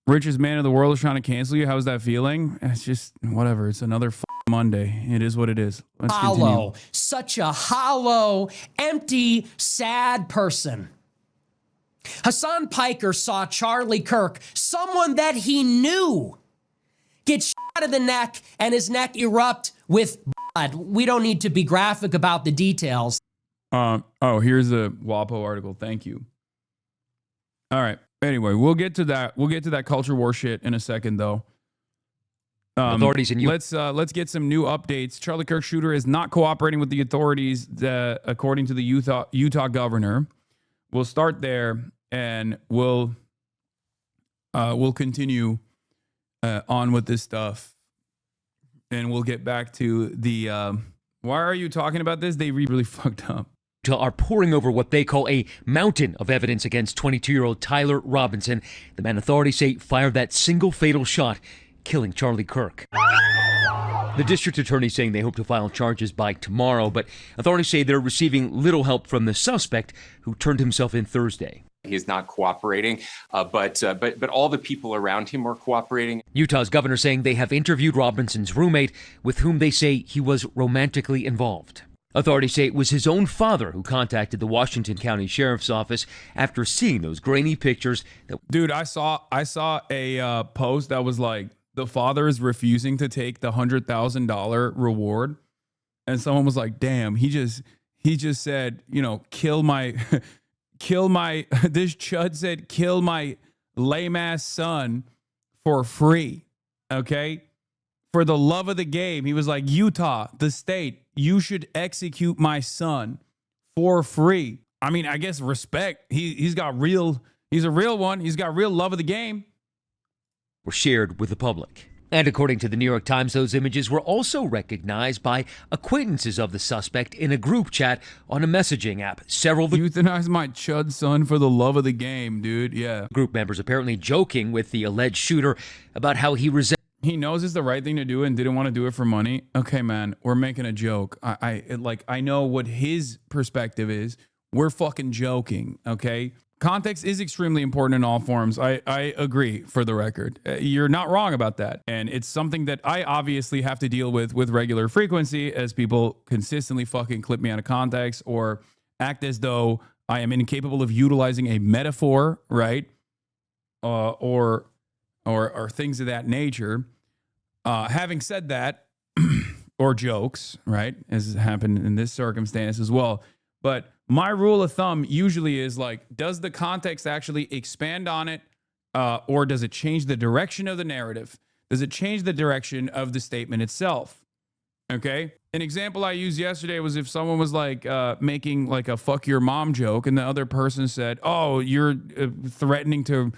richest man in the world is trying to cancel you. How's that feeling? It's just whatever. It's another Monday. It is what it is. Let's hollow, continue. such a hollow, empty, sad person. Hasan Piker saw Charlie Kirk, someone that he knew, get shot in the neck and his neck erupt with blood. We don't need to be graphic about the details. Oh, here's the WAPO article. Thank you. All right. Anyway, we'll get to that. We'll get to that culture war shit in a second, though. Authorities in let's get some new updates. Charlie Kirk shooter is not cooperating with the authorities, according to the Utah governor. We'll start there, and we'll continue on with this stuff, and we'll get back to the. Why are you talking about this? They really fucked up. Are pouring over what they call a mountain of evidence against 22-year-old Tyler Robinson, the man authorities say fired that single fatal shot, killing Charlie Kirk. The district attorney saying they hope to file charges by tomorrow, but authorities say they're receiving little help from the suspect, who turned himself in Thursday. He's not cooperating, but all the people around him are cooperating. Utah's governor saying they have interviewed Robinson's roommate, with whom they say he was romantically involved. Authorities say it was his own father who contacted the Washington County Sheriff's Office after seeing those grainy pictures. Dude, I saw a post that was like, the father is refusing to take the $100,000 reward, and someone was like, "Damn, he just said, you know, kill my." This chud said, kill my lame ass son for free. Okay. For the love of the game. He was like, Utah, the state, you should execute my son for free. I mean, I guess respect. He's a real one. He's got real love of the game. Were shared with the public. And according to the New York Times, those images were also recognized by acquaintances of the suspect in a group chat on a messaging app. Euthanize my chud son for the love of the game, dude. Yeah. Group members apparently joking with the alleged shooter about how he He knows it's the right thing to do and didn't want to do it for money. Okay, man, we're making a joke. I know what his perspective is. We're fucking joking, okay? Context is extremely important in all forms. I agree, for the record. You're not wrong about that. And it's something that I obviously have to deal with regular frequency, as people consistently fucking clip me out of context or act as though I am incapable of utilizing a metaphor, right? Or things of that nature. Having said that, or jokes, right? As happened in this circumstance as well. But my rule of thumb usually is like, does the context actually expand on it? Or does it change the direction of the narrative? Does it change the direction of the statement itself? Okay. An example I used yesterday was if someone was like making like a fuck your mom joke, and the other person said, oh, you're threatening to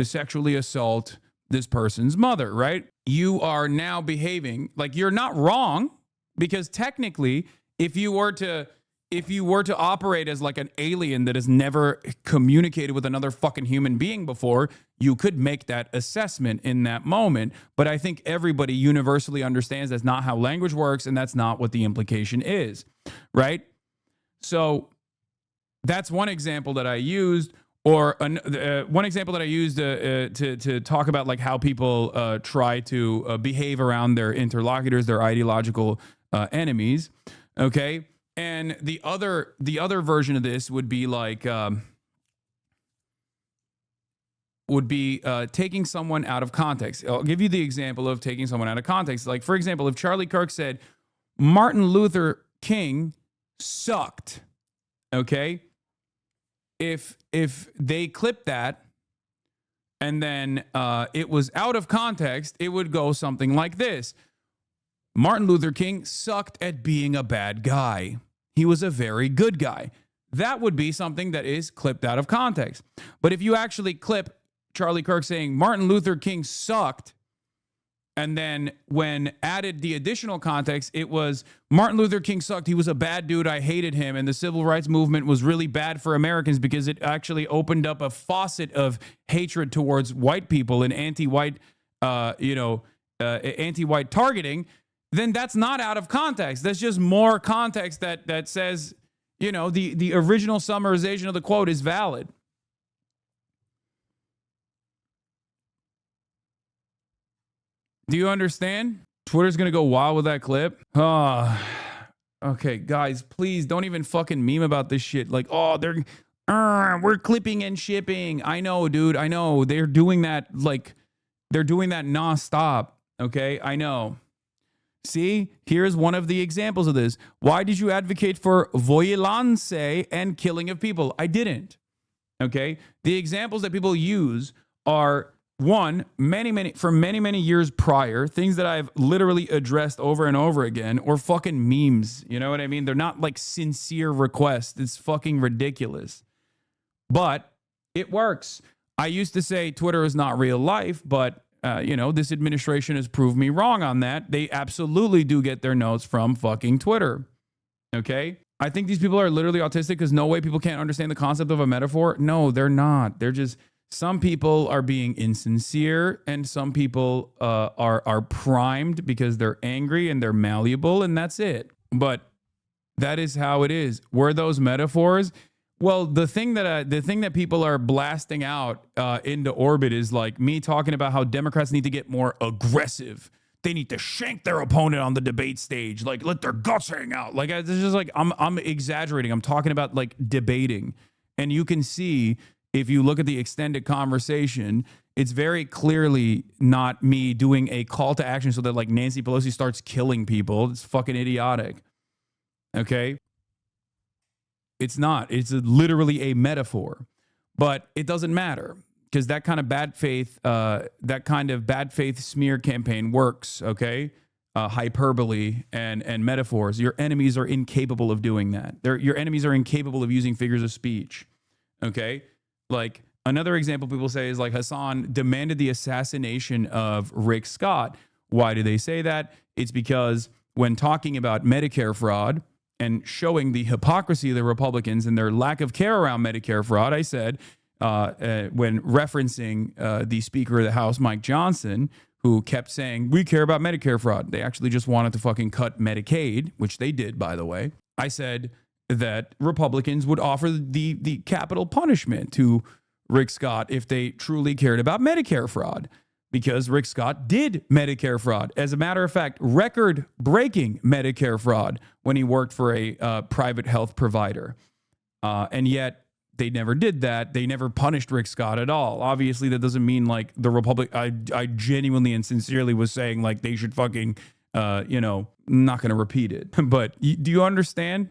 sexually assault this person's mother, right? You are now behaving like you're not wrong, because technically, if you were to operate as like an alien that has never communicated with another fucking human being before, you could make that assessment in that moment. But I think everybody universally understands that's not how language works, and that's not what the implication is, right? So that's one example that I used. Or one example that I used to talk about like how people try to behave around their interlocutors, their ideological enemies. Okay. And the other version of this would be like taking someone out of context. I'll give you the example of taking someone out of context. Like, for example, if Charlie Kirk said Martin Luther King sucked, okay? If they clipped that and then it was out of context, it would go something like this. Martin Luther King sucked at being a bad guy. He was a very good guy. That would be something that is clipped out of context. But if you actually clip Charlie Kirk saying Martin Luther King sucked, and then when added the additional context, it was Martin Luther King sucked. He was a bad dude. I hated him. And the civil rights movement was really bad for Americans because it actually opened up a faucet of hatred towards white people and anti-white targeting. Then that's not out of context. That's just more context that says, you know, the original summarization of the quote is valid. Do you understand? Twitter's going to go wild with that clip. Okay, guys, please don't even fucking meme about this shit. Like, oh, we're clipping and shipping. I know, dude. I know. They're doing that. Like, they're doing that nonstop. Okay, I know. See, here's one of the examples of this. Why did you advocate for violence and killing of people? I didn't. Okay, the examples that people use are one, many years prior, things that I've literally addressed over and over again, or fucking memes. You know what I mean? They're not like sincere requests. It's fucking ridiculous. But it works. I used to say Twitter is not real life, but this administration has proved me wrong on that. They absolutely do get their notes from fucking Twitter. Okay? I think these people are literally autistic because no way people can't understand the concept of a metaphor. No, they're not. They're just, some people are being insincere and some people are primed because they're angry and they're malleable, and that's it. But that is how it is. Were those metaphors? Well, the thing that people are blasting out into orbit is like me talking about how Democrats need to get more aggressive. They need to shank their opponent on the debate stage, like let their guts hang out. Like it's just like I'm exaggerating. I'm talking about like debating, and you can see if you look at the extended conversation, it's very clearly not me doing a call to action so that like Nancy Pelosi starts killing people. It's fucking idiotic. Okay. It's not. It's literally a metaphor, but it doesn't matter because that kind of bad faith smear campaign works. Okay, hyperbole and metaphors. Your enemies are incapable of doing that. Your enemies are incapable of using figures of speech. Okay, like another example people say is like Hasan demanded the assassination of Rick Scott. Why do they say that? It's because when talking about Medicare fraud and showing the hypocrisy of the Republicans and their lack of care around Medicare fraud, I said, when referencing the Speaker of the House, Mike Johnson, who kept saying, we care about Medicare fraud. They actually just wanted to fucking cut Medicaid, which they did, by the way. I said that Republicans would offer the capital punishment to Rick Scott if they truly cared about Medicare fraud, because Rick Scott did Medicare fraud. As a matter of fact, record-breaking Medicare fraud when he worked for a private health provider. And yet they never did that. They never punished Rick Scott at all. Obviously, that doesn't mean like the Republic. I genuinely and sincerely was saying like they should fucking, not going to repeat it. But do you understand?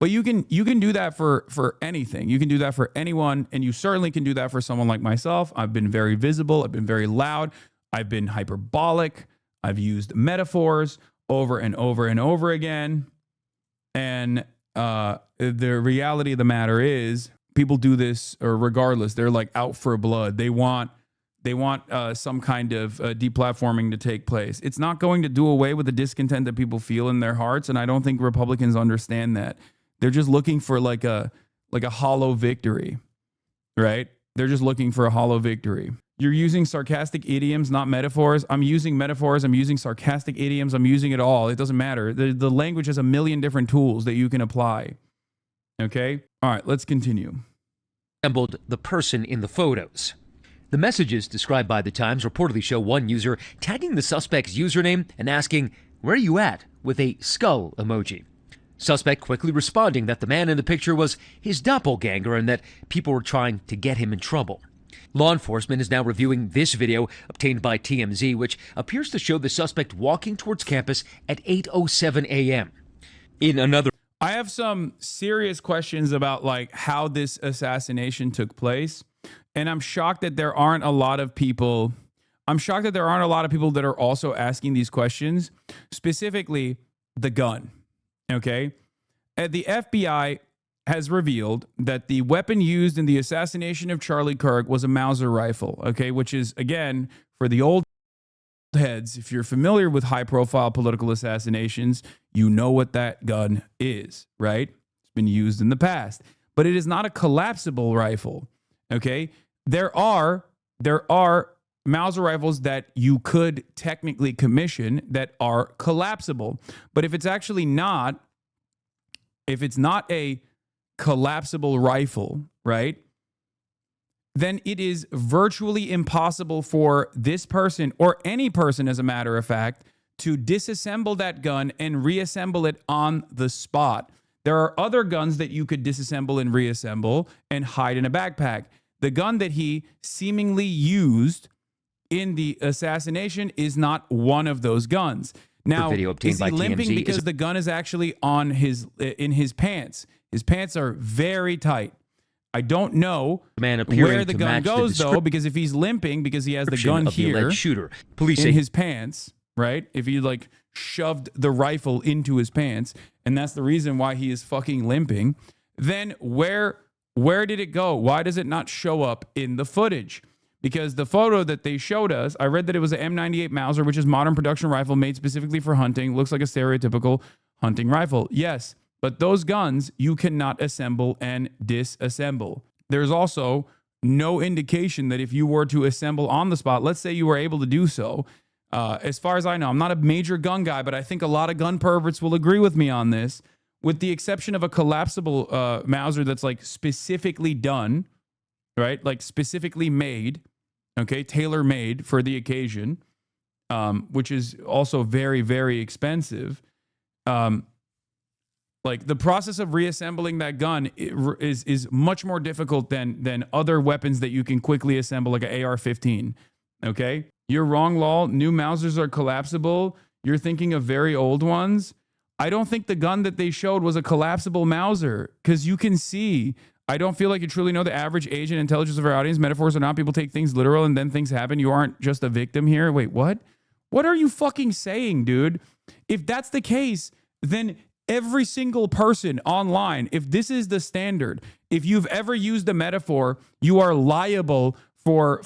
But you can do that for anything. You can do that for anyone, and you certainly can do that for someone like myself. I've been very visible. I've been very loud. I've been hyperbolic. I've used metaphors over and over and over again. And the reality of the matter is, people do this, or regardless, they're like out for blood. They want some kind of deplatforming to take place. It's not going to do away with the discontent that people feel in their hearts, and I don't think Republicans understand that. They're just looking for like a hollow victory, right? They're just looking for a hollow victory. You're using sarcastic idioms, not metaphors. I'm using metaphors. I'm using sarcastic idioms. I'm using it all. It doesn't matter. The language has a million different tools that you can apply. Okay? All right, let's continue. Resembled the person in the photos. The messages described by the Times reportedly show one user tagging the suspect's username and asking, "Where are you at?" with a skull emoji. Suspect quickly responding that the man in the picture was his doppelganger and that people were trying to get him in trouble. Law enforcement is now reviewing this video obtained by TMZ, which appears to show the suspect walking towards campus at 8:07 a.m. In another... I have some serious questions about like how this assassination took place, and I'm shocked that there aren't a lot of people. I'm shocked that there aren't a lot of people that are also asking these questions, specifically the gun. Okay. The FBI has revealed that the weapon used in the assassination of Charlie Kirk was a Mauser rifle. Okay. Which is, again, for the old heads, if you're familiar with high profile political assassinations, you know what that gun is, right? It's been used in the past, but it is not a collapsible rifle. Okay. There are Mauser rifles that you could technically commission that are collapsible. But if it's not a collapsible rifle, right, then it is virtually impossible for this person, or any person as a matter of fact, to disassemble that gun and reassemble it on the spot. There are other guns that you could disassemble and reassemble and hide in a backpack. The gun that he seemingly used in the assassination is not one of those guns. Now, video obtained is he by limping TMZ because the gun is actually on in his pants? His pants are very tight. I don't know man where the to gun match the goes, though, because if he's limping because he has the gun of the here alleged shooter. Police in say his pants, right? If he like shoved the rifle into his pants, and that's the reason why he is fucking limping, then where did it go? Why does it not show up in the footage? Because the photo that they showed us, I read that it was an M98 Mauser, which is modern production rifle made specifically for hunting. Looks like a stereotypical hunting rifle. Yes, but those guns you cannot assemble and disassemble. There's also no indication that if you were to assemble on the spot, let's say you were able to do so, as far as I know, I'm not a major gun guy, but I think a lot of gun perverts will agree with me on this, with the exception of a collapsible Mauser that's like specifically done, right? Like specifically made, okay, tailor-made for the occasion, which is also very, very expensive. Like the process of reassembling that gun is much more difficult than other weapons that you can quickly assemble, like an AR-15. Okay, you're wrong, lol. New Mausers are collapsible. You're thinking of very old ones. I don't think the gun that they showed was a collapsible Mauser, because you can see. I don't feel like you truly know the average age and intelligence of our audience. Metaphors or not, people take things literal and then things happen. You aren't just a victim here. Wait, what? What are you fucking saying, dude? If that's the case, then every single person online, if this is the standard, if you've ever used a metaphor, you are liable for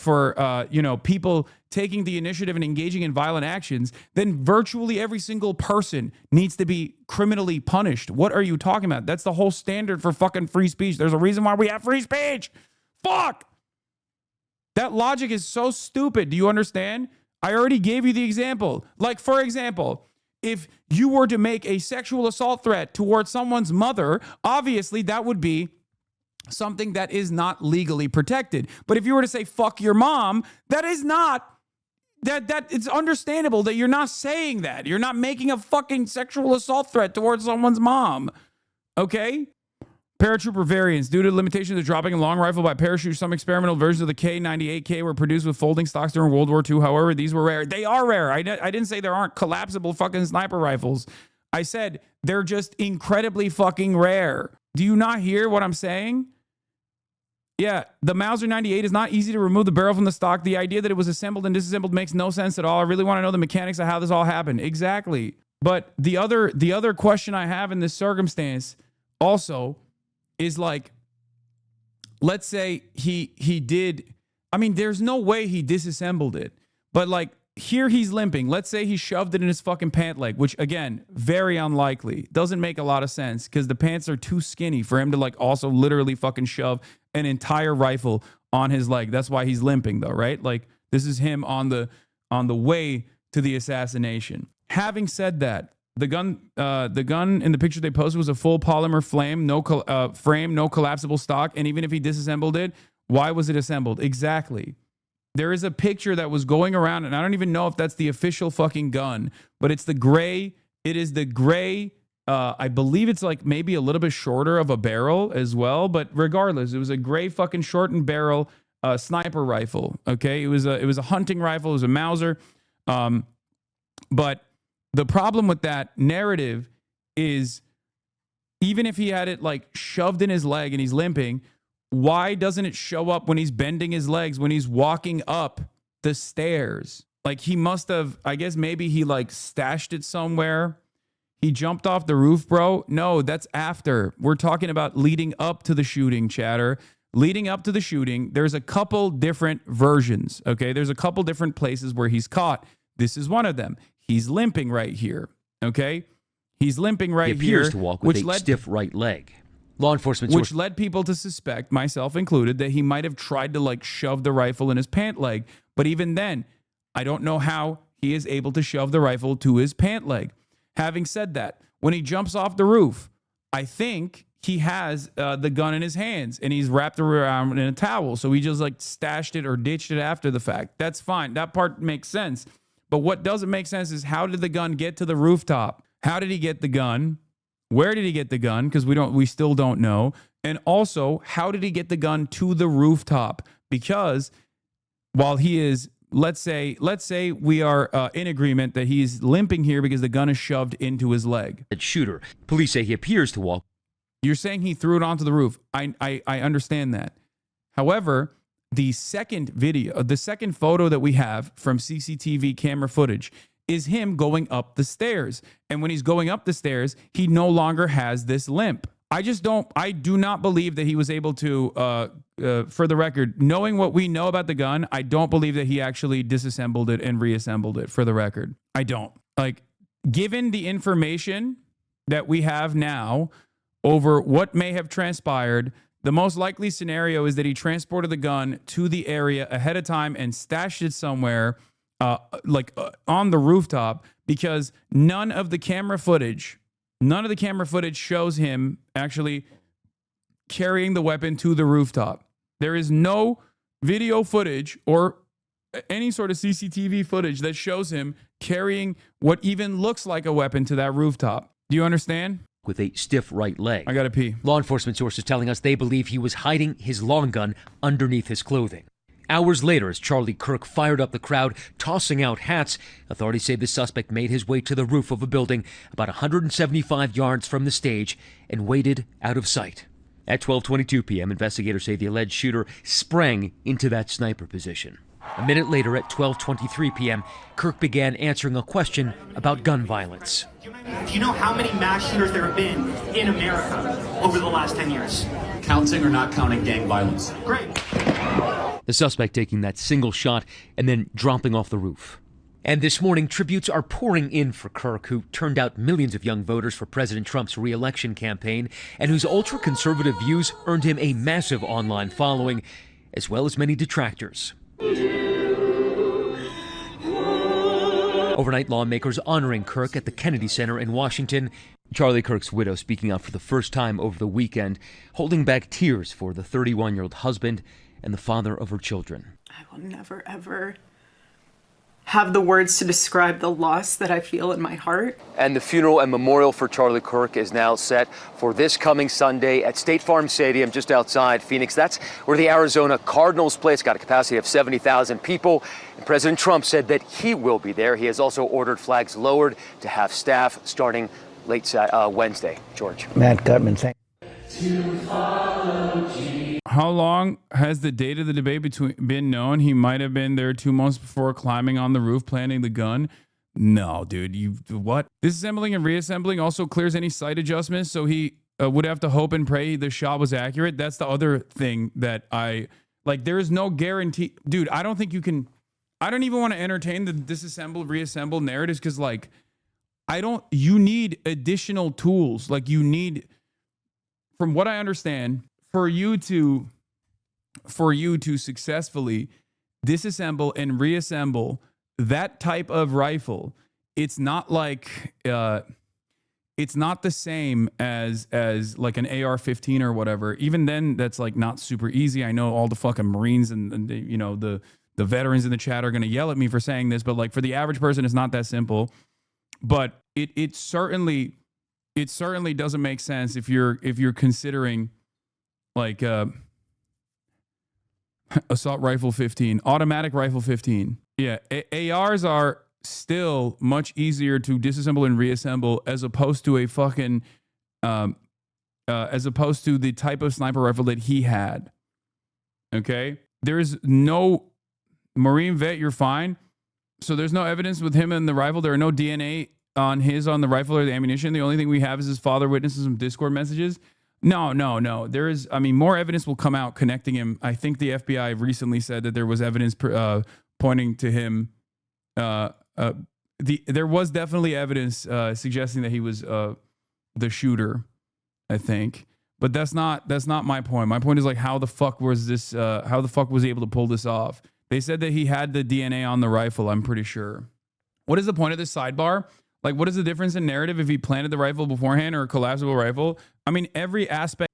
people taking the initiative and engaging in violent actions, then virtually every single person needs to be criminally punished. What are you talking about? That's the whole standard for fucking free speech. There's a reason why we have free speech. Fuck! That logic is so stupid. Do you understand? I already gave you the example. Like, for example, if you were to make a sexual assault threat towards someone's mother, obviously that would be something that is not legally protected. But if you were to say, fuck your mom, that is not, that it's understandable that you're not saying that. You're not making a fucking sexual assault threat towards someone's mom. Okay? Paratrooper variants. Due to limitations of dropping a long rifle by parachute, some experimental versions of the K98K were produced with folding stocks during World War II. However, these were rare. They are rare. I didn't say there aren't collapsible fucking sniper rifles. I said they're just incredibly fucking rare. Do you not hear what I'm saying? Yeah, the Mauser 98 is not easy to remove the barrel from the stock. The idea that it was assembled and disassembled makes no sense at all. I really want to know the mechanics of how this all happened. Exactly. But the other question I have in this circumstance also is like, let's say he did, I mean, there's no way he disassembled it, but like here he's limping. Let's say he shoved it in his fucking pant leg, which again, very unlikely. Doesn't make a lot of sense because the pants are too skinny for him to like also literally fucking shove an entire rifle on his leg. That's why he's limping though, right? Like this is him on the way to the assassination. Having said that, the gun in the picture they posted was a full polymer frame, no collapsible stock. And even if he disassembled it, why was it assembled? Exactly. There is a picture that was going around, and I don't even know if that's the official fucking gun, but it's the gray. It is the gray. I believe it's like maybe a little bit shorter of a barrel as well, but regardless, it was a gray fucking shortened barrel sniper rifle. Okay, it was a hunting rifle. It was a Mauser, but the problem with that narrative is even if he had it like shoved in his leg and he's limping, why doesn't it show up when he's bending his legs, when he's walking up the stairs? Like he must have, I guess maybe he like stashed it somewhere. He jumped off the roof, bro. No, that's after. We're talking about leading up to the shooting, chatter. Leading up to the shooting, there's a couple different versions, okay? There's a couple different places where he's caught. This is one of them. He's limping right here, okay? He's limping right he here. appears to walk with a stiff right leg. Law enforcement which led people to suspect, myself included, that he might have tried to like shove the rifle in his pant leg. But even then, I don't know how he is able to shove the rifle to his pant leg. Having said that, when he jumps off the roof, I think he has the gun in his hands and he's wrapped around in a towel. So he just like stashed it or ditched it after the fact. That's fine. That part makes sense. But what doesn't make sense is, how did the gun get to the rooftop? How did he get the gun? Where did he get the gun? Because we still don't know. And also, how did he get the gun to the rooftop? Because while he is, let's say we are in agreement that he's limping here because the gun is shoved into his leg. Shooter. Police say he appears to walk. You're saying he threw it onto the roof. I understand that. However, the second video, the second photo that we have from CCTV camera footage is him going up the stairs. And when he's going up the stairs, he no longer has this limp. I do not believe that he was able to, for the record, knowing what we know about the gun, I don't believe that he actually disassembled it and reassembled it, for the record. I don't. Like, given the information that we have now over what may have transpired, the most likely scenario is that he transported the gun to the area ahead of time and stashed it somewhere, on the rooftop, because none of the camera footage shows him actually carrying the weapon to the rooftop. There is no video footage or any sort of CCTV footage that shows him carrying what even looks like a weapon to that rooftop. Do you understand? With a stiff right leg. I gotta pee. Law enforcement sources telling us they believe he was hiding his long gun underneath his clothing. Hours later, as Charlie Kirk fired up the crowd, tossing out hats, authorities say the suspect made his way to the roof of a building about 175 yards from the stage and waited out of sight. At 12:22 p.m., investigators say the alleged shooter sprang into that sniper position. A minute later, at 12:23 p.m., Kirk began answering a question about gun violence. Do you know how many mass shooters there have been in America over the last 10 years? Counting or not counting gang violence? Great. The suspect taking that single shot and then dropping off the roof. And this morning, tributes are pouring in for Kirk, who turned out millions of young voters for President Trump's re-election campaign, and whose ultra-conservative views earned him a massive online following, as well as many detractors. Overnight, lawmakers honoring Kirk at the Kennedy Center in Washington. Charlie Kirk's widow speaking out for the first time over the weekend, holding back tears for the 31-year-old husband and the father of her children. I will never, ever have the words to describe the loss that I feel in my heart. And the funeral and memorial for Charlie Kirk is now set for this coming Sunday at State Farm Stadium just outside Phoenix. That's where the Arizona Cardinals play. It's got a capacity of 70,000 people. And President Trump said that he will be there. He has also ordered flags lowered to have staff starting late Wednesday. George. Matt Gutman, thank How long has the date of the debate been known? He might have been there 2 months before, climbing on the roof, planting the gun. No, dude, what? Disassembling and reassembling also clears any sight adjustments, so he would have to hope and pray the shot was accurate. That's the other thing that there is no guarantee. Dude, I don't think you can, I don't even want to entertain the disassemble, reassemble narratives, because you need additional tools. You need, from what I understand, for you to successfully disassemble and reassemble that type of rifle, it's not it's not the same as like an AR-15 or whatever. Even then, that's not super easy. I know all the fucking Marines and the veterans in the chat are gonna yell at me for saying this, but for the average person, it's not that simple. But it certainly doesn't make sense if you're considering assault rifle 15, automatic rifle 15. Yeah, ARs are still much easier to disassemble and reassemble as opposed to as opposed to the type of sniper rifle that he had. Okay, there is no Marine vet. You're fine. So there's no evidence with him and the rifle. There are no DNA on the rifle or the ammunition. The only thing we have is his father witnesses some Discord messages. No. There is, more evidence will come out connecting him. I think the FBI recently said that there was evidence pointing to him. There was definitely evidence suggesting that he was the shooter, I think. But that's not my point. My point is how the fuck was this? How the fuck was he able to pull this off? They said that he had the DNA on the rifle. I'm pretty sure. What is the point of this sidebar? Like, what is the difference in narrative if he planted the rifle beforehand or a collapsible rifle? I mean, every aspect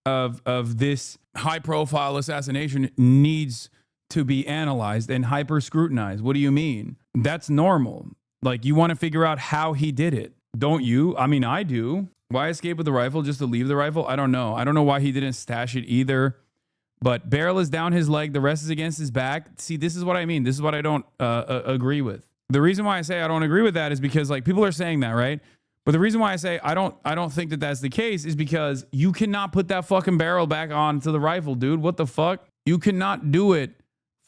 of this high profile assassination needs to be analyzed and hyper scrutinized. What do you mean? That's normal. Like, you want to figure out how he did it. Don't you? I mean, I do. Why escape with the rifle just to leave the rifle? I don't know. I don't know why he didn't stash it either. But barrel is down his leg. The rest is against his back. See, this is what I mean. This is what I don't agree with. The reason why I say I don't agree with that is because, like, people are saying that, right? But the reason why I say I don't think that that's the case is because you cannot put that fucking barrel back onto the rifle, dude. What the fuck? You cannot do it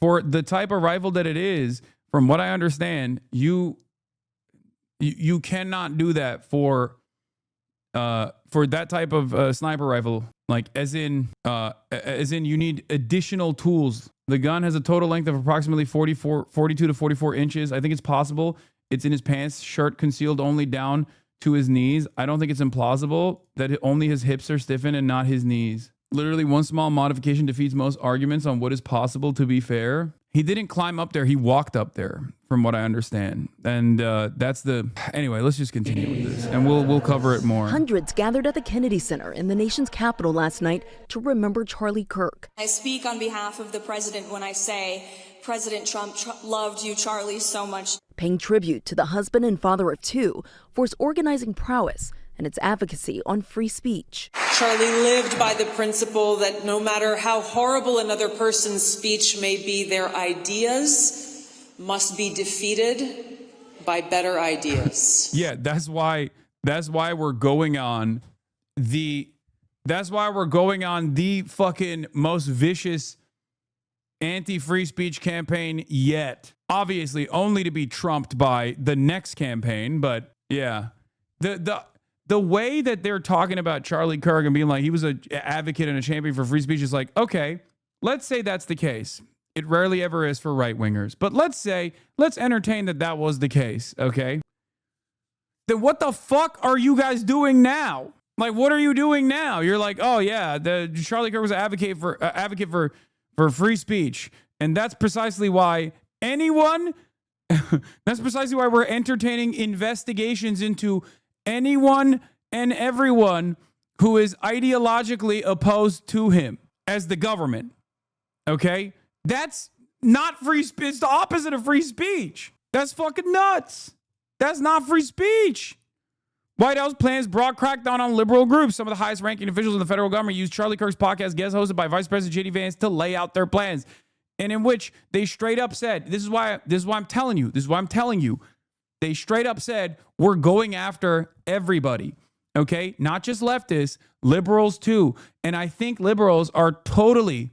for the type of rifle that it is. From what I understand, you cannot do that for that type of sniper rifle. Like, as in you need additional tools. The gun has a total length of approximately 42 to 44 inches. I think it's possible it's in his pants, shirt concealed only down to his knees. I don't think it's implausible that only his hips are stiffened and not his knees. Literally, one small modification defeats most arguments on what is possible, to be fair. He didn't climb up there. He walked up there, from what I understand. And that's the... Anyway, let's just continue with this, and we'll cover it more. Hundreds gathered at the Kennedy Center in the nation's capital last night to remember Charlie Kirk. I speak on behalf of the president when I say President Trump loved you, Charlie, so much. Paying tribute to the husband and father of two for his organizing prowess and its advocacy on free speech. Charlie lived by the principle that no matter how horrible another person's speech may be, their ideas must be defeated by better ideas. Yeah, that's why we're going on the fucking most vicious anti-free speech campaign yet. Obviously, only to be trumped by the next campaign, but yeah. The way that they're talking about Charlie Kirk and being like he was an advocate and a champion for free speech is like, okay, let's say that's the case. It rarely ever is for right-wingers, but let's entertain that was the case, okay? Then what the fuck are you guys doing now? Like, what are you doing now? You're like, oh yeah, the Charlie Kirk was an advocate for free speech, and that's precisely why that's precisely why we're entertaining investigations into anyone and everyone who is ideologically opposed to him as the government. Okay? That's not free speech. It's the opposite of free speech. That's fucking nuts. That's not free speech. White House plans broad crackdown on liberal groups. Some of the highest ranking officials in the federal government used Charlie Kirk's podcast, guest hosted by Vice President J.D. Vance, to lay out their plans. And in which they straight up said, this is why I'm telling you. They straight up said, we're going after everybody, okay? Not just leftists, liberals too. And I think liberals are totally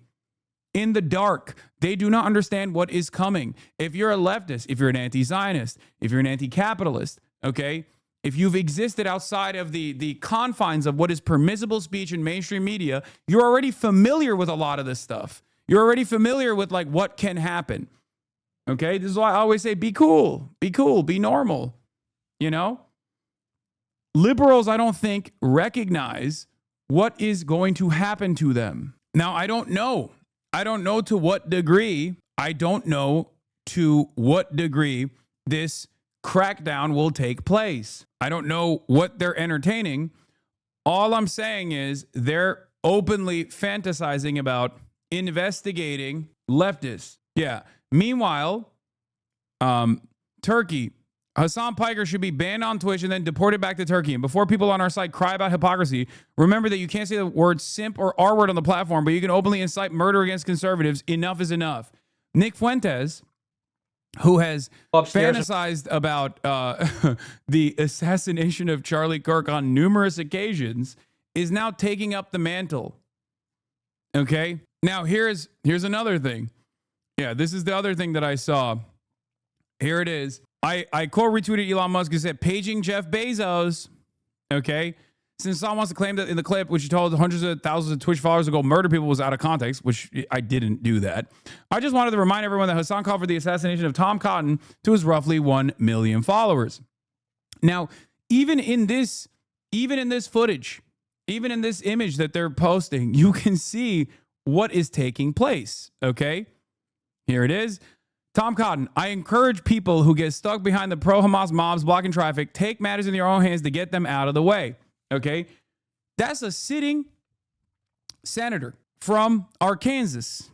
in the dark. They do not understand what is coming. If you're a leftist, if you're an anti-Zionist, if you're an anti-capitalist, okay? If you've existed outside of the confines of what is permissible speech in mainstream media, you're already familiar with a lot of this stuff. You're already familiar with like what can happen. Okay, this is why I always say be cool, be normal, you know? Liberals, I don't think, recognize what is going to happen to them. Now, I don't know to what degree this crackdown will take place. I don't know what they're entertaining. All I'm saying is they're openly fantasizing about investigating leftists. Yeah. Meanwhile, Turkey, Hasan Piker should be banned on Twitch and then deported back to Turkey. And before people on our side cry about hypocrisy, remember that you can't say the word simp or R word on the platform, but you can openly incite murder against conservatives. Enough is enough. Nick Fuentes, who has fantasized about the assassination of Charlie Kirk on numerous occasions, is now taking up the mantle. Okay? Now, here's another thing. Yeah, this is the other thing that I saw. Here it is. I quote retweeted Elon Musk who said, paging Jeff Bezos. Okay. Since Hasan wants to claim that in the clip, which he told hundreds of thousands of Twitch followers to go murder people, was out of context, which I didn't do that. I just wanted to remind everyone that Hasan called for the assassination of Tom Cotton to his roughly 1 million followers. Now, even in this footage, even in this image that they're posting, you can see what is taking place. Okay. Here it is. Tom Cotton, I encourage people who get stuck behind the pro-Hamas mobs blocking traffic, take matters in their own hands to get them out of the way. Okay? That's a sitting senator from Arkansas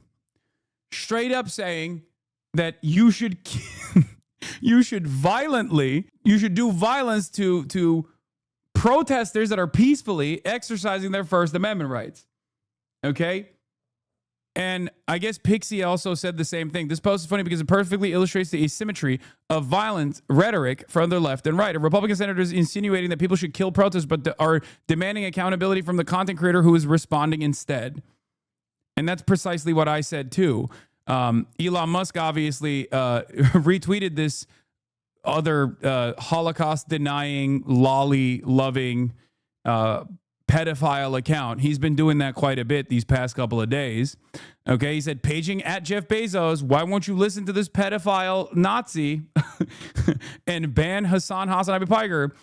straight up saying that you should you should do violence to protesters that are peacefully exercising their First Amendment rights. Okay? And I guess Pixie also said the same thing. This post is funny because it perfectly illustrates the asymmetry of violent rhetoric from the left and right. A Republican senator is insinuating that people should kill protests, but are demanding accountability from the content creator who is responding instead. And that's precisely what I said too. Elon Musk obviously retweeted this other Holocaust-denying, lolly-loving pedophile account. He's been doing that quite a bit these past couple of days. Okay, he said, paging at Jeff Bezos, why won't you listen to this pedophile Nazi and ban HasanAbi Piker?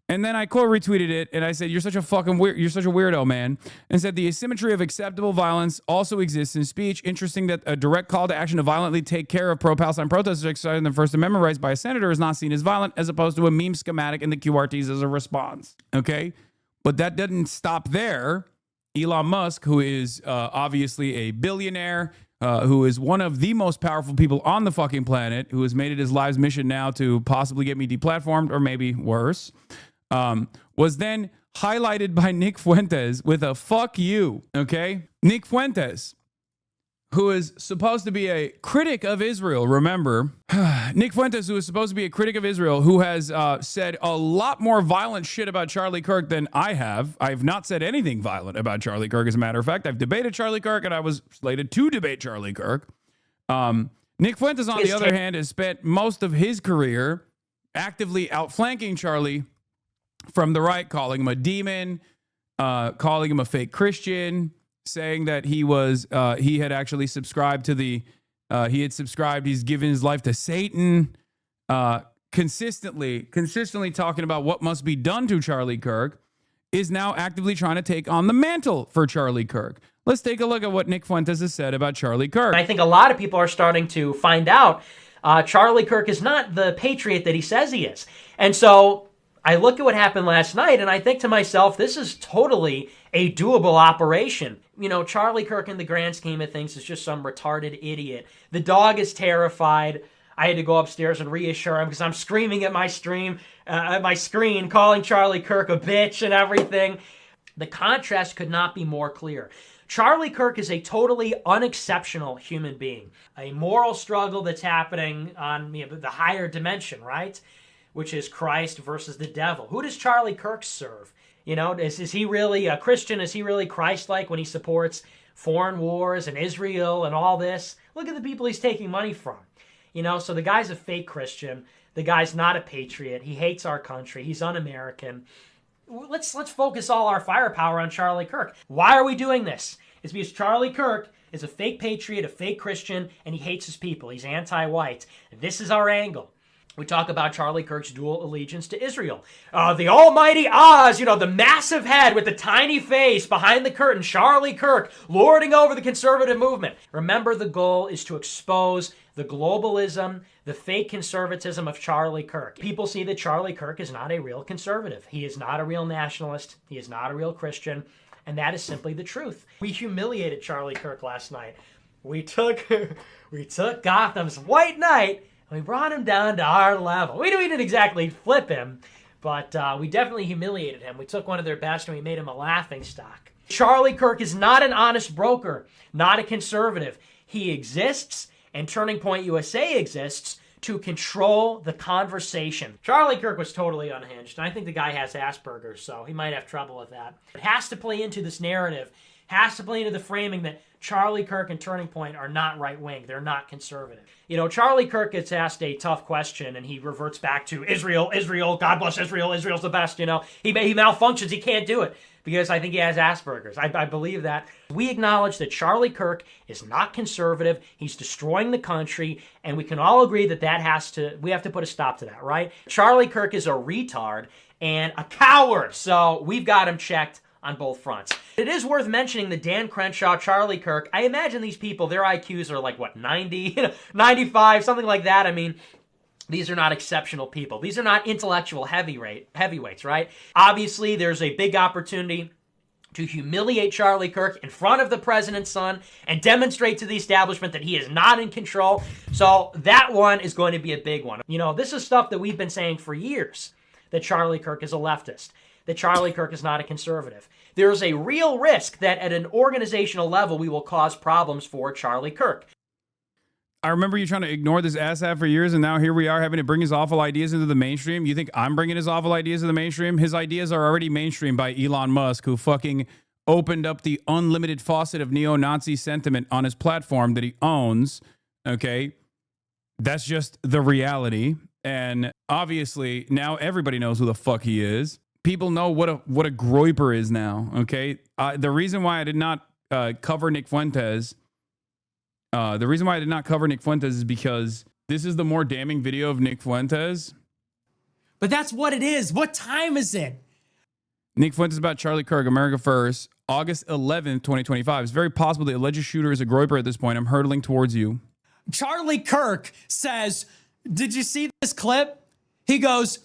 And then I quote retweeted it and I said, you're such a weirdo, man. And said the asymmetry of acceptable violence also exists in speech. Interesting that a direct call to action to violently take care of pro-Palestine protesters exercising their First Amendment rights by a senator is not seen as violent, as opposed to a meme schematic in the QRTs as a response. Okay? But that doesn't stop there. Elon Musk, who is obviously a billionaire, who is one of the most powerful people on the fucking planet, who has made it his life's mission now to possibly get me deplatformed or maybe worse, was then highlighted by Nick Fuentes with a fuck you, okay? Nick Fuentes, who is supposed to be a critic of Israel, remember? Nick Fuentes, who is supposed to be a critic of Israel, who has said a lot more violent shit about Charlie Kirk than I have. I have not said anything violent about Charlie Kirk, as a matter of fact. I've debated Charlie Kirk, and I was slated to debate Charlie Kirk. Nick Fuentes, on the other hand, has spent most of his career actively outflanking Charlie from the right, calling him a demon, calling him a fake Christian, saying that he had actually subscribed to he's given his life to Satan, consistently talking about what must be done to Charlie Kirk, is now actively trying to take on the mantle for Charlie Kirk. Let's take a look at what Nick Fuentes has said about Charlie Kirk. I think a lot of people are starting to find out Charlie Kirk is not the patriot that he says he is. And so I look at what happened last night and I think to myself, this is totally a doable operation. You know, Charlie Kirk in the grand scheme of things is just some retarded idiot. The dog is terrified. I had to go upstairs and reassure him because I'm screaming at my screen, calling Charlie Kirk a bitch and everything. The contrast could not be more clear. Charlie Kirk is a totally unexceptional human being. A moral struggle that's happening on the higher dimension, right? Which is Christ versus the devil. Who does Charlie Kirk serve? You know, is he really a Christian? Is he really Christ-like when he supports foreign wars and Israel and all this? Look at the people he's taking money from. You know, so the guy's a fake Christian. The guy's not a patriot. He hates our country. He's un-American. Let's focus all our firepower on Charlie Kirk. Why are we doing this? It's because Charlie Kirk is a fake patriot, a fake Christian, and he hates his people. He's anti-white. This is our angle. We talk about Charlie Kirk's dual allegiance to Israel. The almighty Oz, you know, the massive head with the tiny face behind the curtain, Charlie Kirk, lording over the conservative movement. Remember, the goal is to expose the globalism, the fake conservatism of Charlie Kirk. People see that Charlie Kirk is not a real conservative. He is not a real nationalist. He is not a real Christian. And that is simply the truth. We humiliated Charlie Kirk last night. We took Gotham's White Knight, we brought him down to our level. We didn't exactly flip him, but we definitely humiliated him. We took one of their best and we made him a laughingstock. Charlie Kirk is not an honest broker, not a conservative. He exists, and Turning Point USA exists to control the conversation. Charlie Kirk was totally unhinged, and I think the guy has Asperger's, so he might have trouble with that. It has to play into this narrative, has to play into the framing that Charlie Kirk and Turning Point are not right-wing. They're not conservative. You know, Charlie Kirk gets asked a tough question, and he reverts back to Israel, God bless Israel, Israel's the best, you know. He malfunctions, he can't do it, because I think he has Asperger's. I believe that. We acknowledge that Charlie Kirk is not conservative, he's destroying the country, and we can all agree that we have to put a stop to that, right? Charlie Kirk is a retard and a coward, so we've got him checked on both fronts. It is worth mentioning that Dan Crenshaw, Charlie Kirk, I imagine these people, their IQs are like, what, 90, 95, something like that. I mean, these are not exceptional people. These are not intellectual heavyweights, right? Obviously, there's a big opportunity to humiliate Charlie Kirk in front of the president's son and demonstrate to the establishment that he is not in control. So that one is going to be a big one. You know, this is stuff that we've been saying for years, that Charlie Kirk is a leftist, that Charlie Kirk is not a conservative. There is a real risk that at an organizational level, we will cause problems for Charlie Kirk. I remember you trying to ignore this asshat for years, and now here we are having to bring his awful ideas into the mainstream. You think I'm bringing his awful ideas to the mainstream? His ideas are already mainstream by Elon Musk, who fucking opened up the unlimited faucet of neo-Nazi sentiment on his platform that he owns, okay? That's just the reality. And obviously, now everybody knows who the fuck he is. People know what a Groyper is now, okay? The reason why I did not cover Nick Fuentes... the reason why I did not cover Nick Fuentes is because this is the more damning video of Nick Fuentes. But that's what it is. What time is it? Nick Fuentes about Charlie Kirk, America First, August 11th, 2025. It's very possible the alleged shooter is a Groyper at this point. I'm hurtling towards you. Charlie Kirk says, did you see this clip? He goes,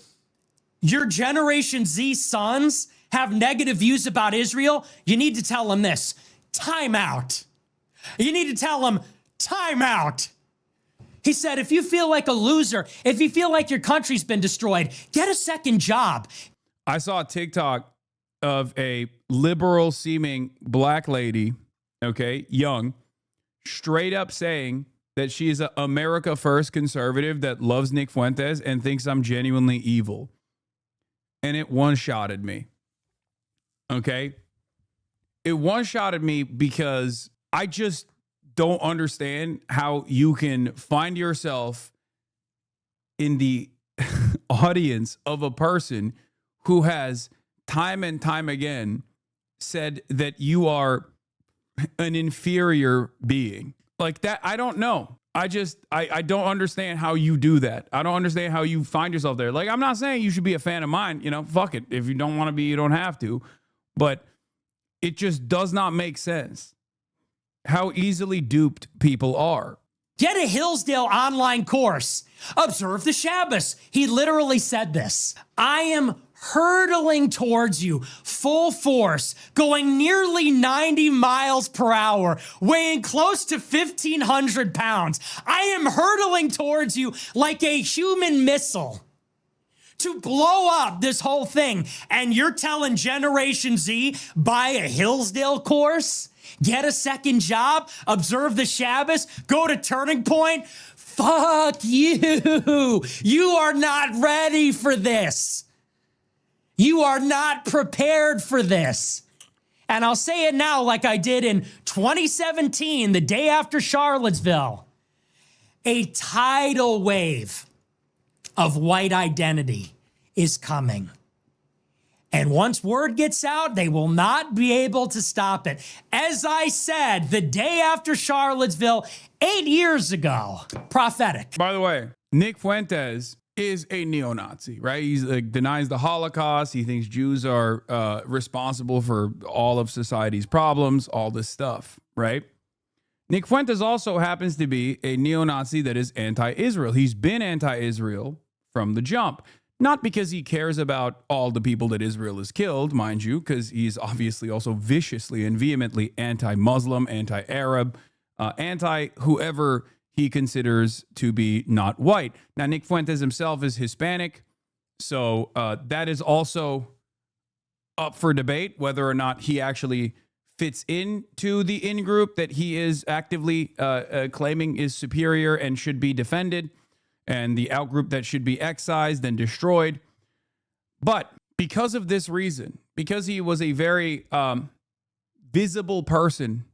your Generation Z sons have negative views about Israel. You need to tell them this. Time out. You need to tell them, time out. He said, if you feel like a loser, if you feel like your country's been destroyed, get a second job. I saw a TikTok of a liberal-seeming black lady, okay, young, straight up saying that she's an America First conservative that loves Nick Fuentes and thinks I'm genuinely evil. And it one-shotted me, okay? It one-shotted me because I just don't understand how you can find yourself in the audience of a person who has time and time again said that you are an inferior being. Like that, I don't know. I don't understand how you do that. I don't understand how you find yourself there. Like, I'm not saying you should be a fan of mine, you know, fuck it. If you don't want to be, you don't have to. But it just does not make sense how easily duped people are. Get a Hillsdale online course. Observe the Shabbos. He literally said this. I am hurtling towards you, full force, going nearly 90 miles per hour, weighing close to 1,500 pounds. I am hurtling towards you like a human missile to blow up this whole thing. And you're telling Generation Z, buy a Hillsdale course? Get a second job, observe the Shabbos, go to Turning Point. Fuck you. You are not ready for this. You are not prepared for this. And I'll say it now like I did in 2017, the day after Charlottesville. A tidal wave of white identity is coming. And once word gets out, they will not be able to stop it. As I said, the day after Charlottesville, 8 years ago, prophetic. By the way, Nick Fuentes is a neo-Nazi, right? He denies the Holocaust. He thinks Jews are responsible for all of society's problems, all this stuff, right? Nick Fuentes also happens to be a neo-Nazi that is anti-Israel. He's been anti-Israel from the jump. Not because he cares about all the people that Israel has killed, mind you, because he's obviously also viciously and vehemently anti-Muslim, anti-Arab, anti-whoever he considers to be not white. Now, Nick Fuentes himself is Hispanic, so that is also up for debate, whether or not he actually fits into the in-group that he is actively claiming is superior and should be defended, and the out-group that should be excised and destroyed. But because of this reason, because he was a very visible person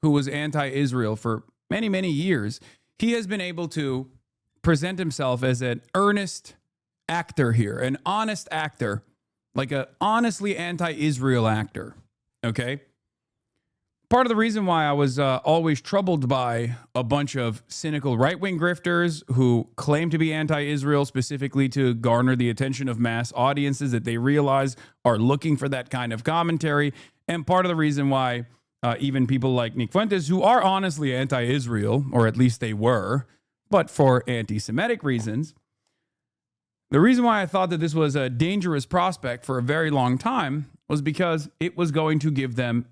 who was anti-Israel for many, many years, he has been able to present himself as an earnest actor here, an honest actor, like a honestly anti-Israel actor, okay? Part of the reason why I was always troubled by a bunch of cynical right-wing grifters who claim to be anti-Israel specifically to garner the attention of mass audiences that they realize are looking for that kind of commentary. And part of the reason why even people like Nick Fuentes, who are honestly anti-Israel, or at least they were, but for anti-Semitic reasons, the reason why I thought that this was a dangerous prospect for a very long time was because it was going to give them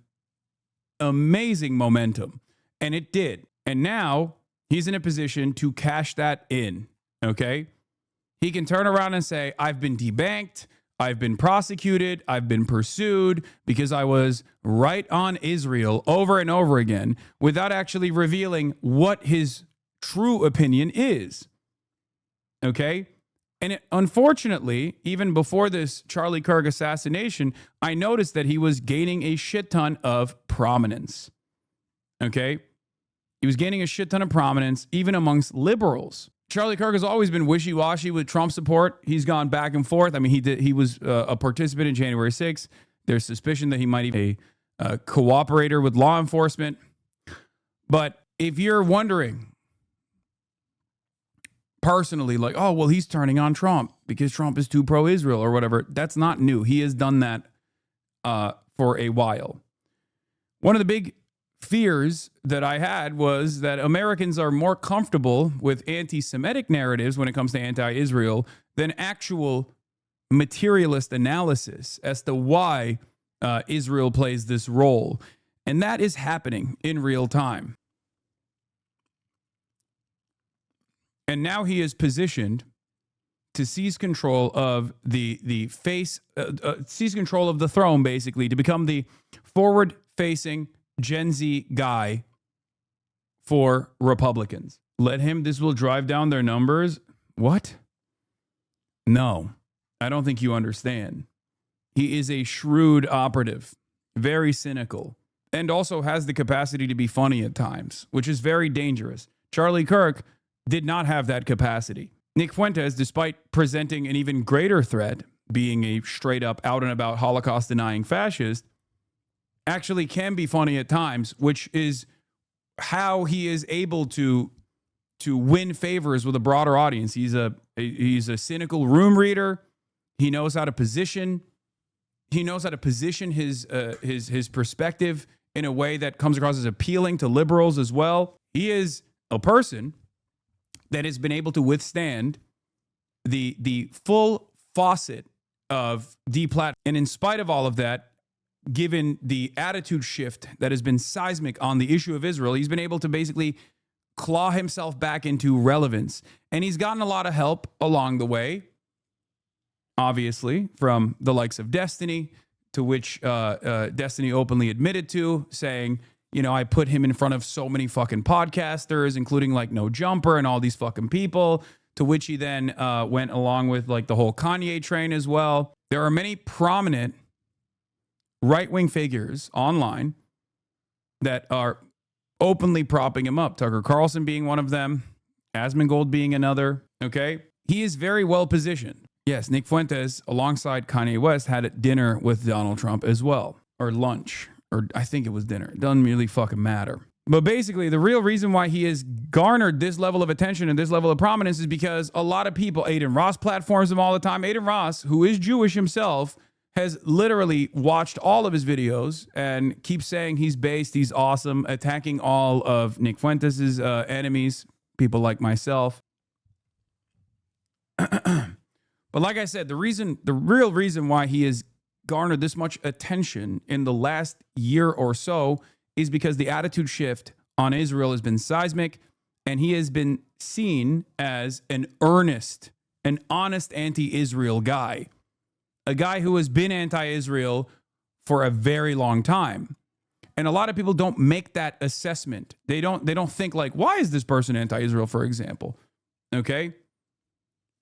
amazing momentum. And it did. And now he's in a position to cash that in. Okay. He can turn around and say, I've been debanked. I've been prosecuted. I've been pursued because I was right on Israel over and over again without actually revealing what his true opinion is. Okay. And unfortunately, even before this Charlie Kirk assassination, I noticed that he was gaining a shit ton of prominence. Okay? He was gaining a shit ton of prominence, even amongst liberals. Charlie Kirk has always been wishy-washy with Trump support. He's gone back and forth. I mean, he was a participant in January 6th. There's suspicion that he might be a cooperator with law enforcement. But if you're wondering, personally, like, oh, well, he's turning on Trump because Trump is too pro-Israel or whatever. That's not new. He has done that for a while. One of the big fears that I had was that Americans are more comfortable with anti-Semitic narratives when it comes to anti-Israel than actual materialist analysis as to why Israel plays this role. And that is happening in real time. And now he is positioned to seize control of seize control of the throne, basically, to become the forward-facing Gen Z guy for Republicans. Let him, this will drive down their numbers. What? No, I don't think you understand. He is a shrewd operative, very cynical, and also has the capacity to be funny at times, which is very dangerous. Charlie Kirk did not have that capacity. Nick Fuentes, despite presenting an even greater threat, being a straight up out and about Holocaust denying fascist, actually can be funny at times, which is how he is able to win favors with a broader audience. He's a cynical room reader. He knows how to position. He knows how to position his perspective in a way that comes across as appealing to liberals as well. He is a person that has been able to withstand the full faucet of deplatforming. And in spite of all of that, given the attitude shift that has been seismic on the issue of Israel, he's been able to basically claw himself back into relevance. And he's gotten a lot of help along the way, obviously, from the likes of Destiny, to which Destiny openly admitted to, saying, you know, I put him in front of so many fucking podcasters, including like No Jumper and all these fucking people, to which he then went along with like the whole Kanye train as well. There are many prominent right-wing figures online that are openly propping him up. Tucker Carlson being one of them, Asmongold being another, okay? He is very well positioned. Yes, Nick Fuentes, alongside Kanye West, had a dinner with Donald Trump as well, or lunch. Or I think it was dinner. It doesn't really fucking matter. But basically, the real reason why he has garnered this level of attention and this level of prominence is because a lot of people, Aiden Ross platforms him all the time. Aiden Ross, who is Jewish himself, has literally watched all of his videos and keeps saying he's based, he's awesome, attacking all of Nick Fuentes' enemies, people like myself. But like I said, the real reason why he is garnered this much attention in the last year or so is because the attitude shift on Israel has been seismic, and he has been seen as an earnest, an honest anti-Israel guy, a guy who has been anti-Israel for a very long time. And a lot of people don't make that assessment. They don't think like, why is this person anti-Israel, for example? Okay?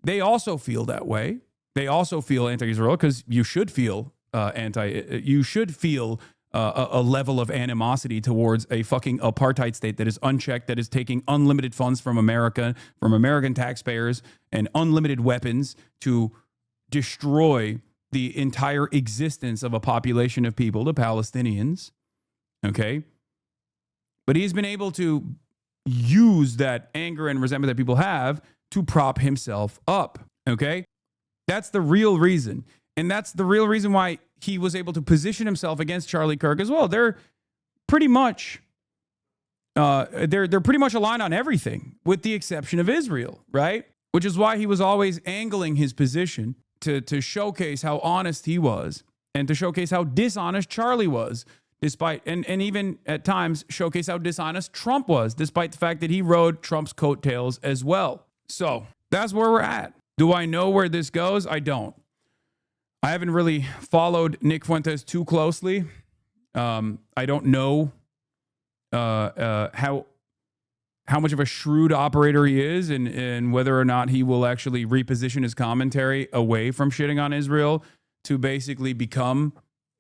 They also feel that way. They also feel anti-Israel because you should feel you should feel a level of animosity towards a fucking apartheid state that is unchecked, that is taking unlimited funds from America, from American taxpayers, and unlimited weapons to destroy the entire existence of a population of people, the Palestinians. Okay? But he's been able to use that anger and resentment that people have to prop himself up. Okay? That's the real reason. And that's the real reason why he was able to position himself against Charlie Kirk as well. They're pretty much they're pretty much aligned on everything, with the exception of Israel, right? Which is why he was always angling his position to showcase how honest he was and to showcase how dishonest Charlie was, despite and even at times showcase how dishonest Trump was, despite the fact that he rode Trump's coattails as well. So that's where we're at. Do I know where this goes? I don't. I haven't really followed Nick Fuentes too closely. I don't know how much of a shrewd operator he is, and whether or not he will actually reposition his commentary away from shitting on Israel to basically become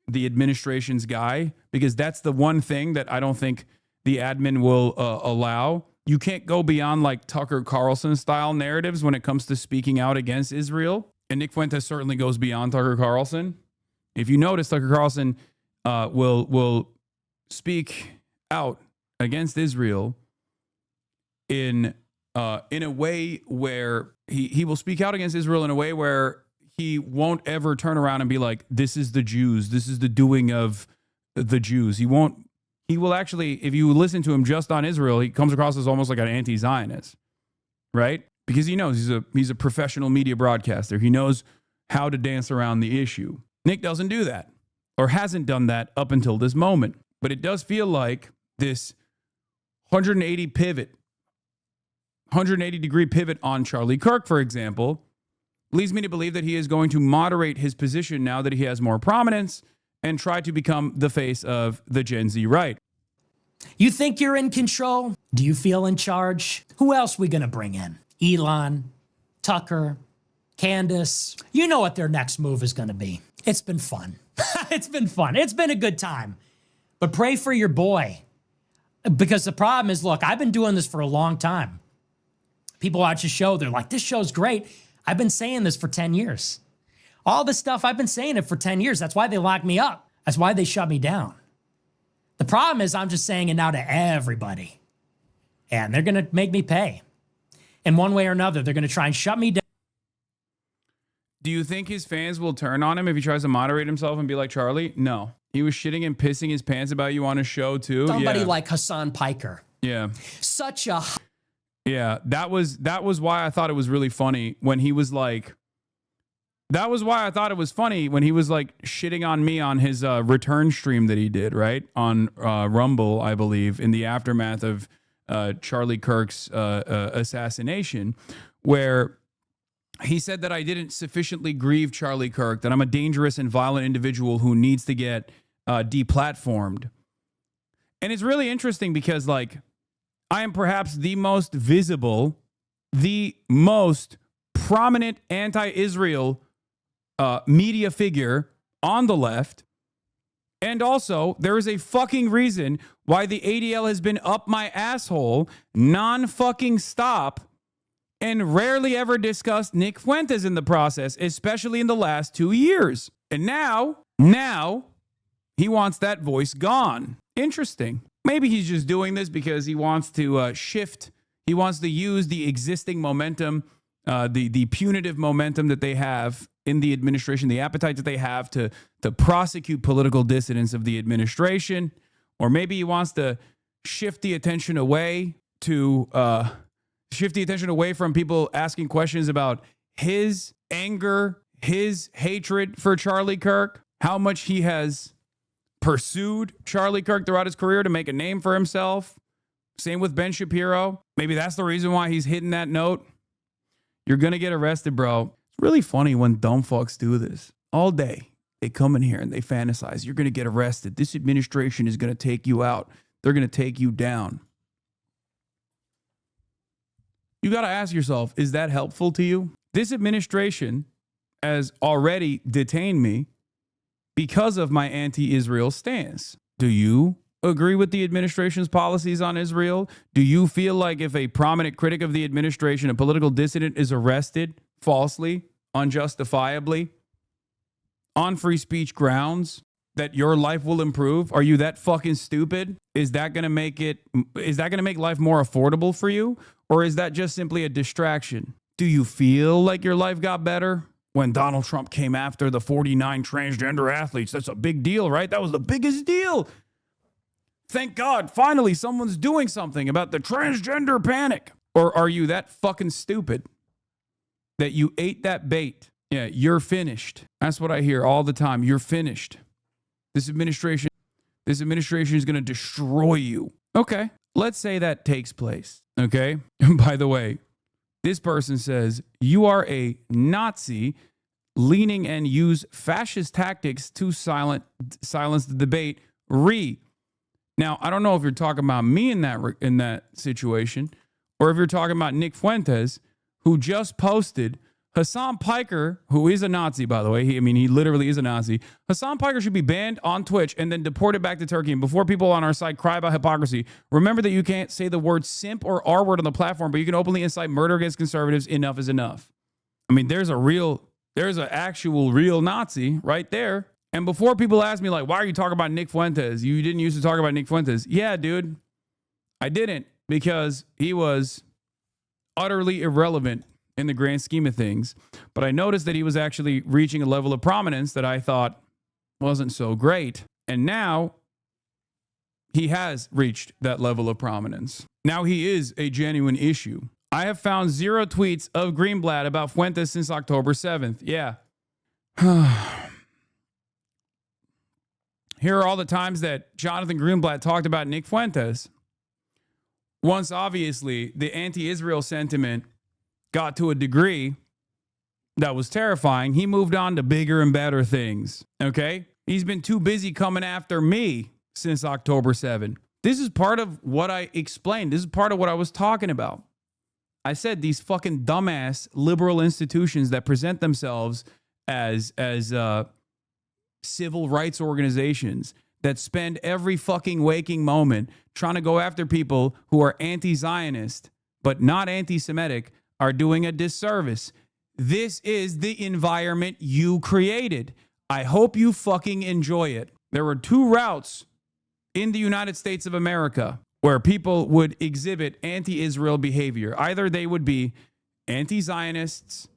the administration's guy, because that's the one thing that I don't think the admin will allow. You can't go beyond like Tucker Carlson style narratives when it comes to speaking out against Israel. And Nick Fuentes certainly goes beyond Tucker Carlson. If you notice, Tucker Carlson will speak out against Israel in a way where he will speak out against Israel in a way where he won't ever turn around and be like, this is the Jews, this is the doing of the Jews. He will actually, if you listen to him just on Israel, he comes across as almost like an anti-Zionist, right? Because he knows he's a professional media broadcaster. He knows how to dance around the issue. Nick doesn't do that, or hasn't done that up until this moment. But it does feel like this 180 degree pivot on Charlie Kirk, for example, leads me to believe that he is going to moderate his position now that he has more prominence and try to become the face of the Gen Z right. You think you're in control? Do you feel in charge? Who else we gonna bring in? Elon, Tucker, Candace. You know what their next move is gonna be. It's been fun. It's been fun. It's been a good time. But pray for your boy. Because the problem is, look, I've been doing this for a long time. People watch the show, they're like, this show's great. I've been saying this for 10 years. All this stuff, I've been saying it for 10 years. That's why they locked me up. That's why they shut me down. The problem is I'm just saying it now to everybody. And they're going to make me pay. In one way or another, they're going to try and shut me down. Do you think his fans will turn on him if he tries to moderate himself and be like Charlie? No. He was shitting and pissing his pants about you on his show too. Somebody like Hasan Piker. Yeah. Such a... Yeah, that was why I thought it was really funny when he was like... That was why I thought it was funny when he was like shitting on me on his return stream that he did, right? On Rumble, I believe, in the aftermath of Charlie Kirk's assassination, where he said that I didn't sufficiently grieve Charlie Kirk, that I'm a dangerous and violent individual who needs to get deplatformed. And it's really interesting because, like, I am perhaps the most visible, the most prominent anti-Israel media figure on the left. And also, there is a fucking reason why the ADL has been up my asshole non-fucking stop and rarely ever discussed Nick Fuentes in the process, especially in the last 2 years. And now he wants that voice gone. Interesting. Maybe he's just doing this because he wants to shift. He wants to use the existing momentum, the punitive momentum that they have in the administration, the appetite that they have to prosecute political dissidents of the administration. Or maybe he wants to shift the attention away from people asking questions about his anger, his hatred for Charlie Kirk, how much he has pursued Charlie Kirk throughout his career to make a name for himself. Same with Ben Shapiro. Maybe that's the reason why he's hitting that note. You're going to get arrested, bro. It's really funny when dumb fucks do this. All day, they come in here and they fantasize. You're going to get arrested. This administration is going to take you out. They're going to take you down. You got to ask yourself, is that helpful to you? This administration has already detained me because of my anti-Israel stance. Do you agree with the administration's policies on Israel? Do you feel like if a prominent critic of the administration, a political dissident, is arrested falsely, unjustifiably, on free speech grounds, that your life will improve? Are you that fucking stupid? Is that going to make life more affordable for you? Or is that just simply a distraction? Do you feel like your life got better when Donald Trump came after the 49 transgender athletes? That's a big deal, right? That was the biggest deal. Thank God, finally someone's doing something about the transgender panic. Or are you that fucking stupid that you ate that bait? Yeah, you're finished. That's what I hear all the time. You're finished. This administration is going to destroy you. Okay, let's say that takes place. Okay, by the way, this person says you are a Nazi leaning and use fascist tactics to silence the debate. Now, I don't know if you're talking about me in that situation, or if you're talking about Nick Fuentes, who just posted Hasan Piker, who is a Nazi, by the way. He literally is a Nazi. Hasan Piker should be banned on Twitch and then deported back to Turkey. And before people on our site cry about hypocrisy, remember that you can't say the word simp or R word on the platform, but you can openly incite murder against conservatives. Enough is enough. I mean, there's an actual real Nazi right there. And before people ask me, like, why are you talking about Nick Fuentes? You didn't used to talk about Nick Fuentes. Yeah, dude, I didn't, because he was utterly irrelevant in the grand scheme of things. But I noticed that he was actually reaching a level of prominence that I thought wasn't so great. And now he has reached that level of prominence. Now he is a genuine issue. I have found 0 tweets of Greenblatt about Fuentes since October 7th. Yeah. Here are all the times that Jonathan Greenblatt talked about Nick Fuentes. Once, obviously, the anti-Israel sentiment got to a degree that was terrifying, he moved on to bigger and better things, okay? He's been too busy coming after me since October 7. This is part of what I explained. This is part of what I was talking about. I said these fucking dumbass liberal institutions that present themselves as civil rights organizations that spend every fucking waking moment trying to go after people who are anti-Zionist but not anti-Semitic are doing a disservice. This is the environment you created. I hope you fucking enjoy it. There were 2 routes in the United States of America where people would exhibit anti-Israel behavior. Either they would be anti-Zionists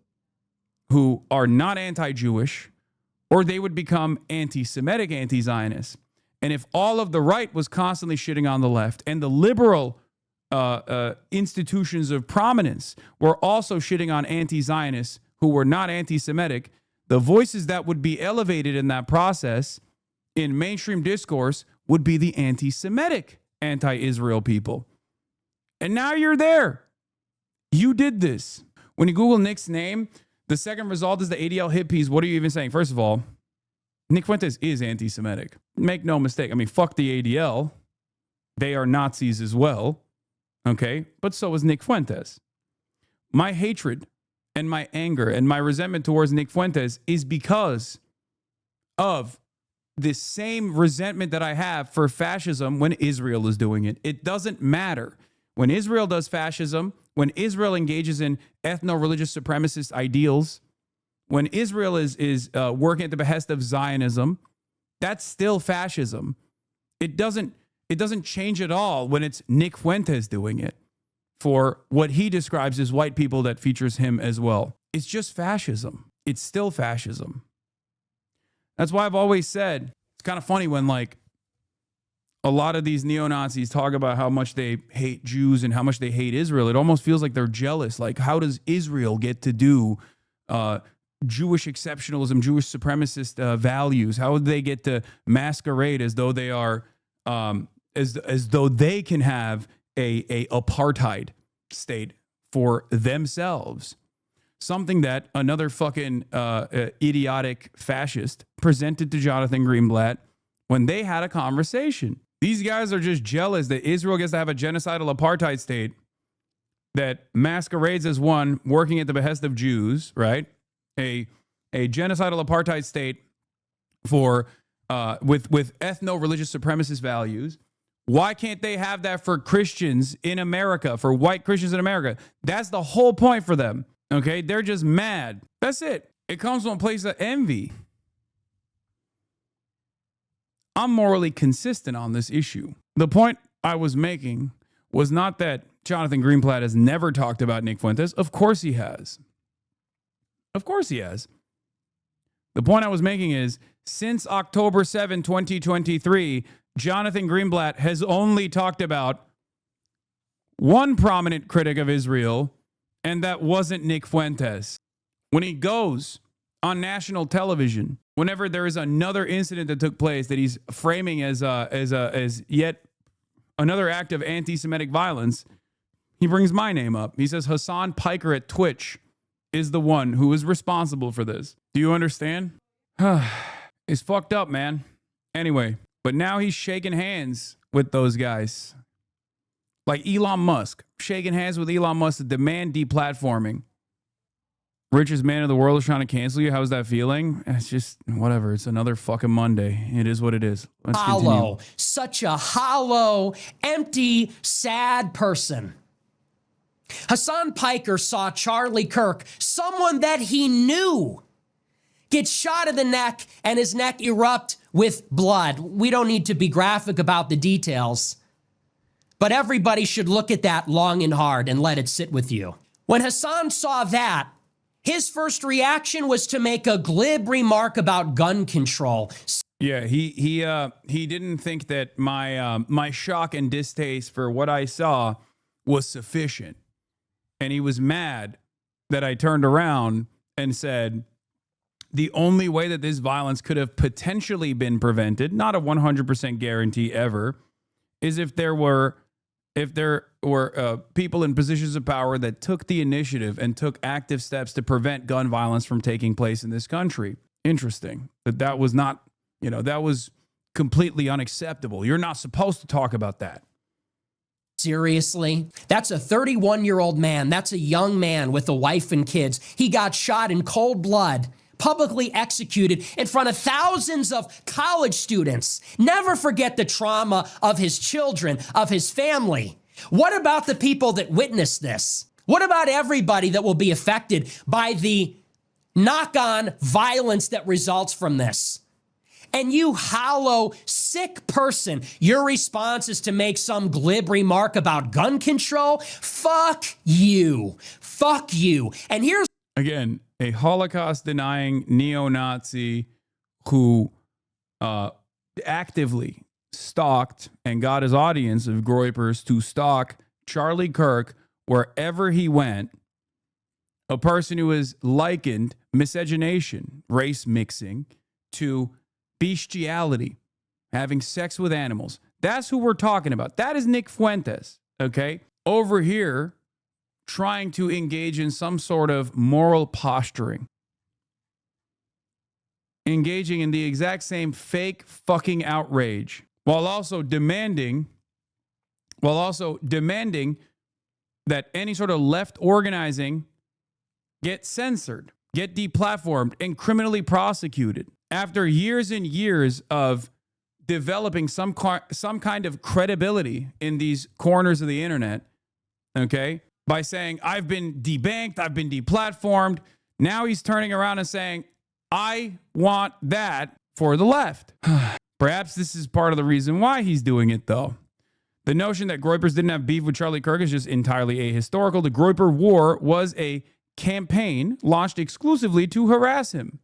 who are not anti-Jewish, or they would become anti-Semitic anti-Zionists. And if all of the right was constantly shitting on the left, and the liberal institutions of prominence were also shitting on anti-Zionists who were not anti-Semitic, the voices that would be elevated in that process in mainstream discourse would be the anti-Semitic anti-Israel people. And now you're there. You did this. When you Google Nick's name, the second result is the ADL hit piece. What are you even saying? First of all, Nick Fuentes is anti-Semitic. Make no mistake. I mean, fuck the ADL. They are Nazis as well. Okay? But so is Nick Fuentes. My hatred and my anger and my resentment towards Nick Fuentes is because of the same resentment that I have for fascism when Israel is doing it. It doesn't matter. When Israel does fascism, when Israel engages in ethno-religious supremacist ideals, when Israel is working at the behest of Zionism, that's still fascism. It doesn't change at all when it's Nick Fuentes doing it for what he describes as white people that features him as well. It's just fascism. It's still fascism. That's why I've always said, it's kind of funny when like a lot of these neo-Nazis talk about how much they hate Jews and how much they hate Israel. It almost feels like they're jealous. Like, how does Israel get to do Jewish exceptionalism, Jewish supremacist values? How would they get to masquerade as though they are, as though they can have a apartheid state for themselves? Something that another fucking idiotic fascist presented to Jonathan Greenblatt when they had a conversation. These guys are just jealous that Israel gets to have a genocidal apartheid state that masquerades as one working at the behest of Jews, right? A genocidal apartheid state for with ethno-religious supremacist values. Why can't they have that for Christians in America, for white Christians in America? That's the whole point for them. Okay, they're just mad. That's it. It comes from a place of envy. I'm morally consistent on this issue. The point I was making was not that Jonathan Greenblatt has never talked about Nick Fuentes. Of course he has. Of course he has. The point I was making is, since October 7, 2023, Jonathan Greenblatt has only talked about one prominent critic of Israel, and that wasn't Nick Fuentes. When he goes on national television, whenever there is another incident that took place that he's framing as yet another act of anti-Semitic violence, he brings my name up. He says Hasan Piker at Twitch is the one who is responsible for this. Do you understand? It's fucked up, man. Anyway, but now he's shaking hands with those guys. Like Elon Musk, shaking hands with Elon Musk to demand deplatforming. Richest man in the world is trying to cancel you. How's that feeling? It's just whatever. It's another fucking Monday. It is what it is. Let's hollow. continue. Such a hollow, empty, sad person. Hasan Piker saw Charlie Kirk, someone that he knew, get shot in the neck and his neck erupt with blood. We don't need to be graphic about the details, but everybody should look at that long and hard and let it sit with you. When Hasan saw that, his first reaction was to make a glib remark about gun control. Yeah, he didn't think that my shock and distaste for what I saw was sufficient. And he was mad that I turned around and said, the only way that this violence could have potentially been prevented, not a 100% guarantee ever, is if there were people in positions of power that took the initiative and took active steps to prevent gun violence from taking place in this country. Interesting. That was not, that was completely unacceptable. You're not supposed to talk about that. Seriously? That's a 31-year-old man. That's a young man with a wife and kids. He got shot in cold blood, publicly executed in front of thousands of college students. Never forget the trauma of his children, of his family. What about the people that witnessed this? What about everybody that will be affected by the knock-on violence that results from this? And you hollow, sick person, your response is to make some glib remark about gun control? Fuck you. Fuck you. And here's... Again, a Holocaust-denying neo-Nazi who actively stalked and got his audience of Groypers to stalk Charlie Kirk wherever he went. A person who is likened miscegenation, race mixing, to bestiality, having sex with animals. That's who we're talking about. That is Nick Fuentes, okay? Over here, trying to engage in some sort of moral posturing. Engaging in the exact same fake fucking outrage, while also demanding that any sort of left organizing get censored, get deplatformed, and criminally prosecuted. After years and years of developing some kind of credibility in these corners of the internet, okay, by saying, I've been debanked, I've been deplatformed, now he's turning around and saying, I want that for the left. Perhaps this is part of the reason why he's doing it, though. The notion that Groypers didn't have beef with Charlie Kirk is just entirely ahistorical. The Groyper War was a campaign launched exclusively to harass him.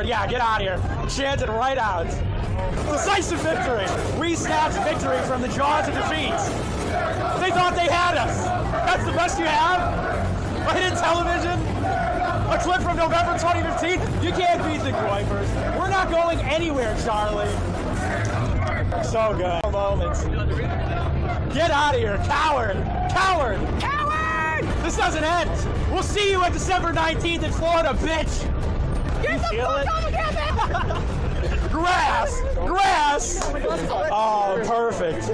Yeah, get out of here. Chanted right out. Decisive victory. We snatched victory from the jaws of defeat. They thought they had us. That's the best you have? A hidden television? A clip from November 2015? You can't beat the Groypers. We're not going anywhere, Charlie. So good. Moments. Get out of here, coward. Coward. Coward! This doesn't end. We'll see you on December 19th in Florida, bitch. You feel it? Grass! Grass! Oh, perfect.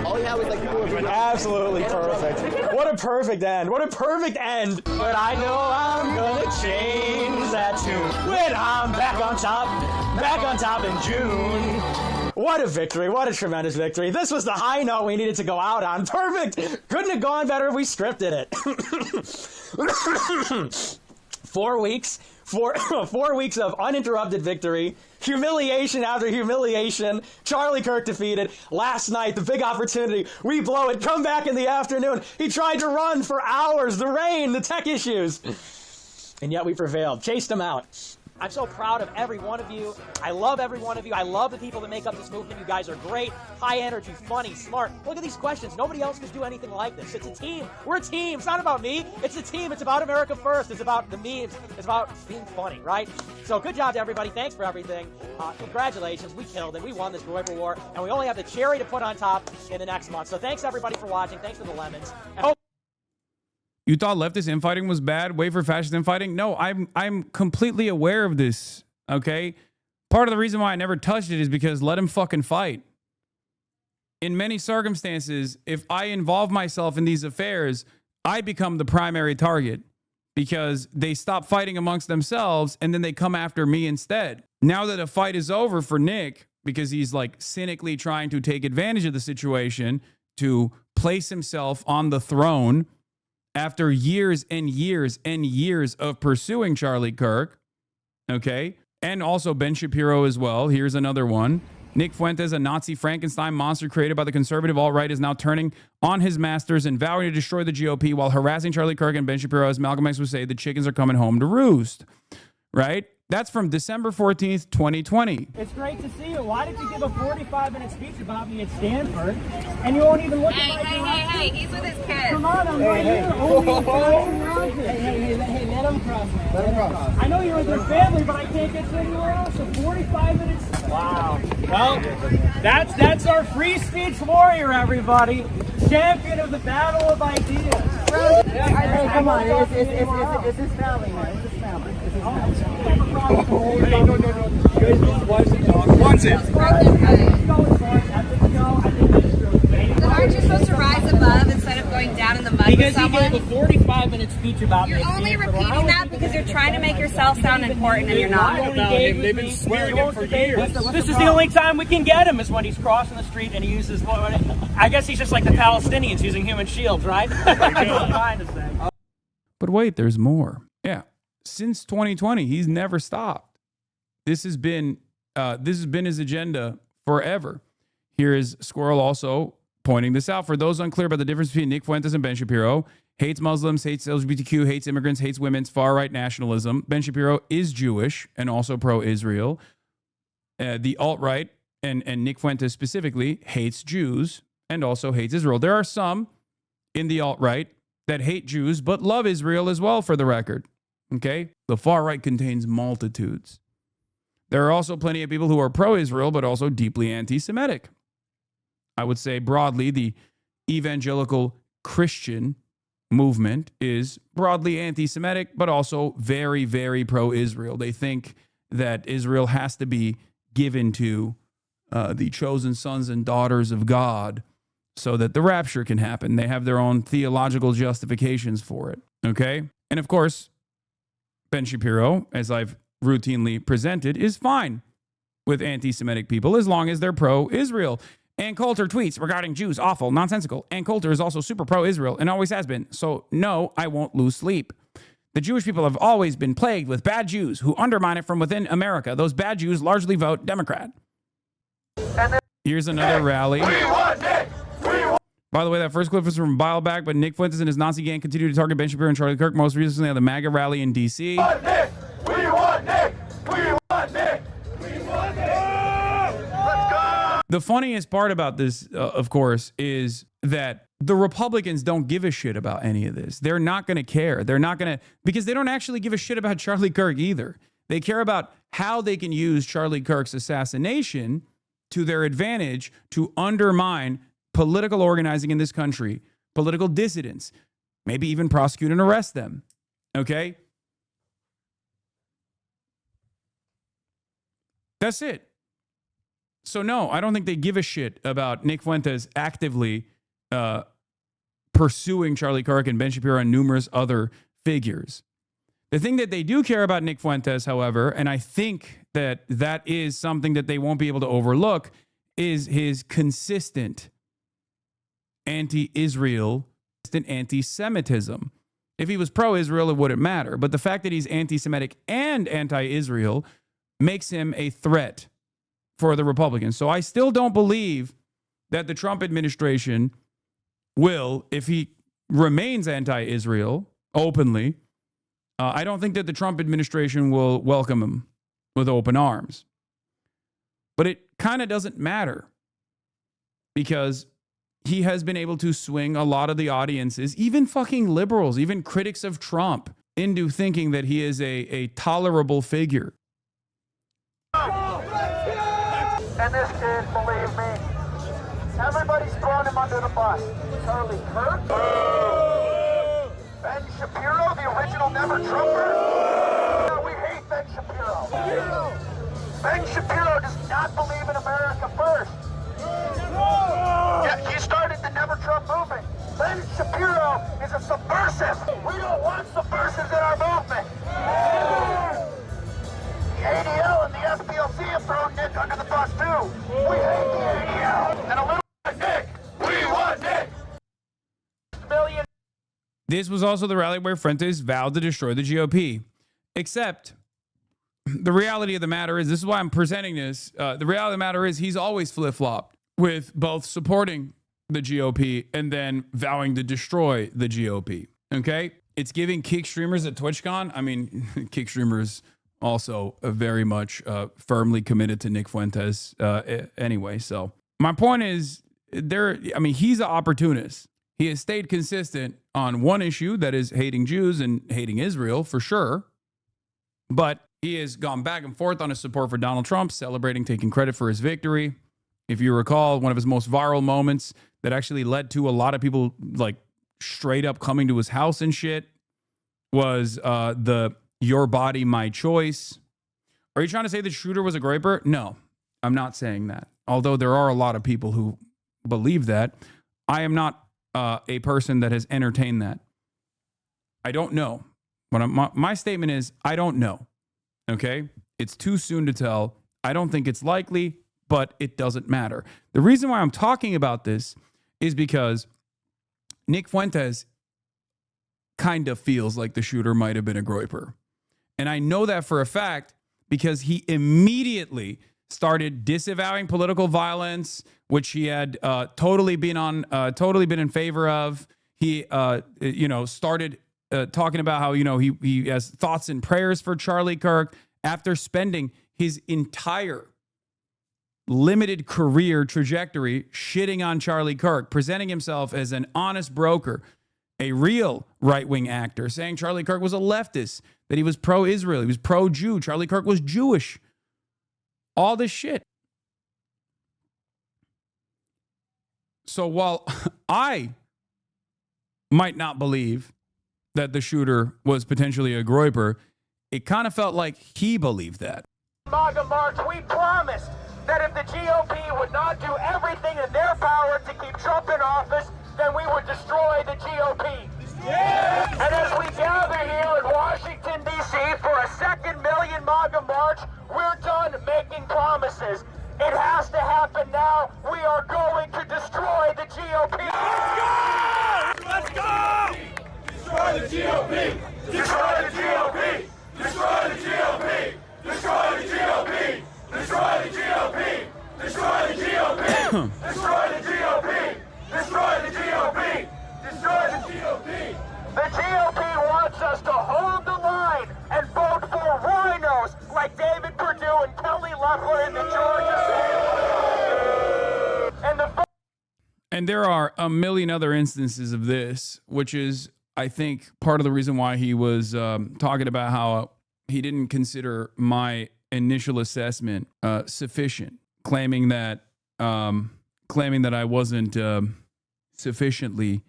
All you have is like absolutely perfect. What a perfect end. What a perfect end. But I know I'm gonna change that tune when I'm back on top in June. What a victory. What a tremendous victory. This was the high note we needed to go out on. Perfect. Couldn't have gone better if we scripted it. 4 weeks. 4 weeks of uninterrupted victory, humiliation after humiliation, Charlie Kirk defeated. Last night, the big opportunity, we blow it, come back in the afternoon. He tried to run for hours, the rain, the tech issues. And yet we prevailed, chased him out. I'm so proud of every one of you. I love every one of you. I love the people that make up this movement. You guys are great, high energy, funny, smart. Look at these questions. Nobody else could do anything like this. It's a team. We're a team. It's not about me. It's a team. It's about America first. It's about the memes. It's about being funny, right? So good job to everybody. Thanks for everything. Congratulations. We killed it. We won this Groyper War, and we only have the cherry to put on top in the next month. So thanks everybody for watching. Thanks for the lemons. You thought leftist infighting was bad? Wait for fascist infighting? No, I'm completely aware of this, okay? Part of the reason why I never touched it is because let him fucking fight. In many circumstances, if I involve myself in these affairs, I become the primary target because they stop fighting amongst themselves and then they come after me instead. Now that a fight is over for Nick, because he's like cynically trying to take advantage of the situation to place himself on the throne after years and years and years of pursuing Charlie Kirk, okay? And also Ben Shapiro as well. Here's another one. Nick Fuentes, a Nazi Frankenstein monster created by the conservative alt-right, is now turning on his masters and vowing to destroy the GOP while harassing Charlie Kirk and Ben Shapiro. As Malcolm X would say, the chickens are coming home to roost, right? That's from December 14th, 2020. It's great to see you. Why did you give a 45-minute speech about me at Stanford, and you won't even look at my Hey, he's with his kids. Come on, I'm right here. Hey, let him cross, man. Let him cross. I know you're with your family, but I can't get to anywhere else. So 45 minutes. Wow. Well, that's our free speech warrior, everybody. Champion of the battle of ideas. Hey, come on. It's his family, man. It's his family. It's his family. Hey, no. You guys don't watch the dog. Watch it. Then aren't you supposed to rise above instead of going down in the mud with someone? Because he gave a 45-minute speech about me. You're only repeating that because you're trying to make yourself sound important and you're not. They've been smearing him for years. This is the only time we can get him is when he's crossing the street and he uses, I guess he's just like the Palestinians using human shields, right? That's what I'm trying to say. But wait, there's more. Yeah. Since 2020, he's never stopped. This has been his agenda forever. Here is Squirrel also pointing this out. For those unclear about the difference between Nick Fuentes and Ben Shapiro, hates Muslims, hates LGBTQ, hates immigrants, hates women's far-right nationalism. Ben Shapiro is Jewish and also pro-Israel. The alt-right, and Nick Fuentes specifically, hates Jews and also hates Israel. There are some in the alt-right that hate Jews but love Israel as well, for the record. Okay? The far-right contains multitudes. There are also plenty of people who are pro-Israel but also deeply anti-Semitic. I would say broadly, the evangelical Christian movement is broadly anti-Semitic, but also very, very pro-Israel. They think that Israel has to be given to the chosen sons and daughters of God so that the rapture can happen. They have their own theological justifications for it, okay? And of course, Ben Shapiro, as I've routinely presented, is fine with anti-Semitic people as long as they're pro-Israel. Ann Coulter tweets regarding Jews, awful, nonsensical. Ann Coulter is also super pro-Israel and always has been. So no, I won't lose sleep. The Jewish people have always been plagued with bad Jews who undermine it from within America. Those bad Jews largely vote Democrat. Here's another rally. By the way, that first clip was from a while back, but Nick Fuentes and his Nazi gang continue to target Ben Shapiro and Charlie Kirk, most recently at the MAGA rally in D.C. We want Nick! The funniest part about this, of course, is that the Republicans don't give a shit about any of this. They're not going to care. They're not going to, because they don't actually give a shit about Charlie Kirk either. They care about how they can use Charlie Kirk's assassination to their advantage to undermine political organizing in this country, political dissidents, maybe even prosecute and arrest them. Okay? That's it. So no, I don't think they give a shit about Nick Fuentes actively pursuing Charlie Kirk and Ben Shapiro and numerous other figures. The thing that they do care about Nick Fuentes, however, and I think that that is something that they won't be able to overlook, is his consistent anti-Israel, anti-Semitism. If he was pro-Israel, it wouldn't matter. But the fact that he's anti-Semitic and anti-Israel makes him a threat for the Republicans. So I still don't believe that the Trump administration will, if he remains anti-Israel openly, I don't think that the Trump administration will welcome him with open arms. But it kind of doesn't matter because he has been able to swing a lot of the audiences, even fucking liberals, even critics of Trump, into thinking that he is a tolerable figure. And this kid, believe me, everybody's throwing him under the bus. Charlie Kirk, Ben Shapiro, the original Never Trumper. No, we hate Ben Shapiro. Ben Shapiro does not believe in America first. Yeah, he started the Never Trump movement. Ben Shapiro is a subversive. We don't want subversives in our movement. The ADL and the SPLC have thrown Nick under the bus too. We hate the ADL. And a little Nick. We want Nick. Million. This was also the rally where Fuentes vowed to destroy the GOP. Except the reality of the matter is, this is why I'm presenting this. The reality of the matter is he's always flip-flopped with both supporting the GOP and then vowing to destroy the GOP. Okay? It's giving kick streamers at TwitchCon. I mean, kick streamers also very much firmly committed to Nick Fuentes anyway. So my point is, he's an opportunist. He has stayed consistent on one issue, that is hating Jews and hating Israel for sure. But he has gone back and forth on his support for Donald Trump, celebrating, taking credit for his victory. If you recall, one of his most viral moments that actually led to a lot of people like straight up coming to his house and shit was the "Your Body, My Choice." Are you trying to say the shooter was a Groyper? No, I'm not saying that. Although there are a lot of people who believe that. I am not a person that has entertained that. I don't know. My statement is, I don't know. Okay? It's too soon to tell. I don't think it's likely, but it doesn't matter. The reason why I'm talking about this is because Nick Fuentes kind of feels like the shooter might have been a Groyper. And I know that for a fact because he immediately started disavowing political violence, which he had totally been in favor of. He, started talking about how, he has thoughts and prayers for Charlie Kirk after spending his entire limited career trajectory shitting on Charlie Kirk, presenting himself as an honest broker, a real right-wing actor, saying Charlie Kirk was a leftist, that he was pro-Israel, he was pro-Jew, Charlie Kirk was Jewish. All this shit. So while I might not believe that the shooter was potentially a Groyper, it kind of felt like he believed that. MAGA March, we promised that if the GOP would not do everything in their power to keep Trump in office, then we would destroy the GOP. Yeah. And as we gather here in Washington, D.C. for a second million MAGA March, we're done making promises. It has to happen now. We are going to destroy the GOP. Let's go! Destroy the GOP! Destroy the GOP! Destroy the GOP! Destroy the GOP! Destroy the GOP! Destroy the GOP! Destroy the GOP! Destroy the GOP! Destroy the GOP! The GOP wants us to hold the line and vote for rhinos like David Perdue and Kelly Loeffler in the Georgia Senate. And there are a million other instances of this, which is, I think, part of the reason why he was talking about how he didn't consider my initial assessment sufficient, claiming that I wasn't sufficiently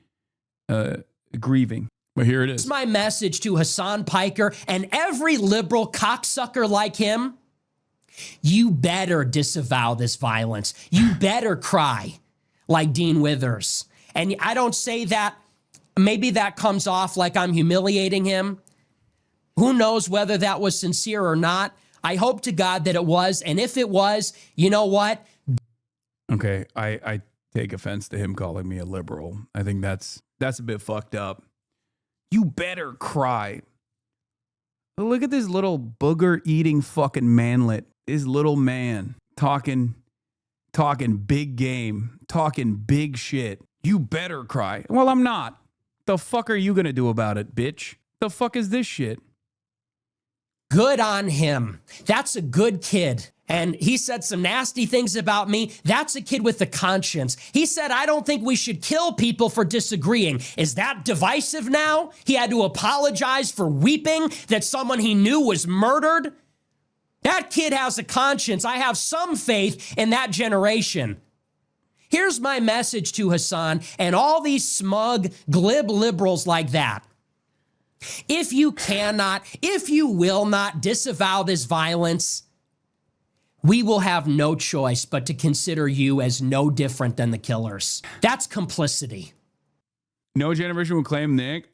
grieving. But here it is. It's my message to Hasan Piker and every liberal cocksucker like him. You better disavow this violence. You better cry like Dean Withers. And I don't say that, maybe that comes off like I'm humiliating him. Who knows whether that was sincere or not? I hope to God that it was. And if it was, you know what? Okay, I take offense to him calling me a liberal. I think that's a bit fucked up. You better cry. Look at this little booger eating fucking manlet. This little man talking big game, talking big shit. You better cry. Well, I'm not. The fuck are you gonna do about it, bitch? The fuck is this shit? Good on him. That's a good kid. And he said some nasty things about me. That's a kid with a conscience. He said, I don't think we should kill people for disagreeing. Is that divisive now? He had to apologize for weeping that someone he knew was murdered. That kid has a conscience. I have some faith in that generation. Here's my message to Hasan and all these smug, glib liberals like that. If you cannot, if you will not disavow this violence, we will have no choice but to consider you as no different than the killers. That's complicity. No generation will claim Nick.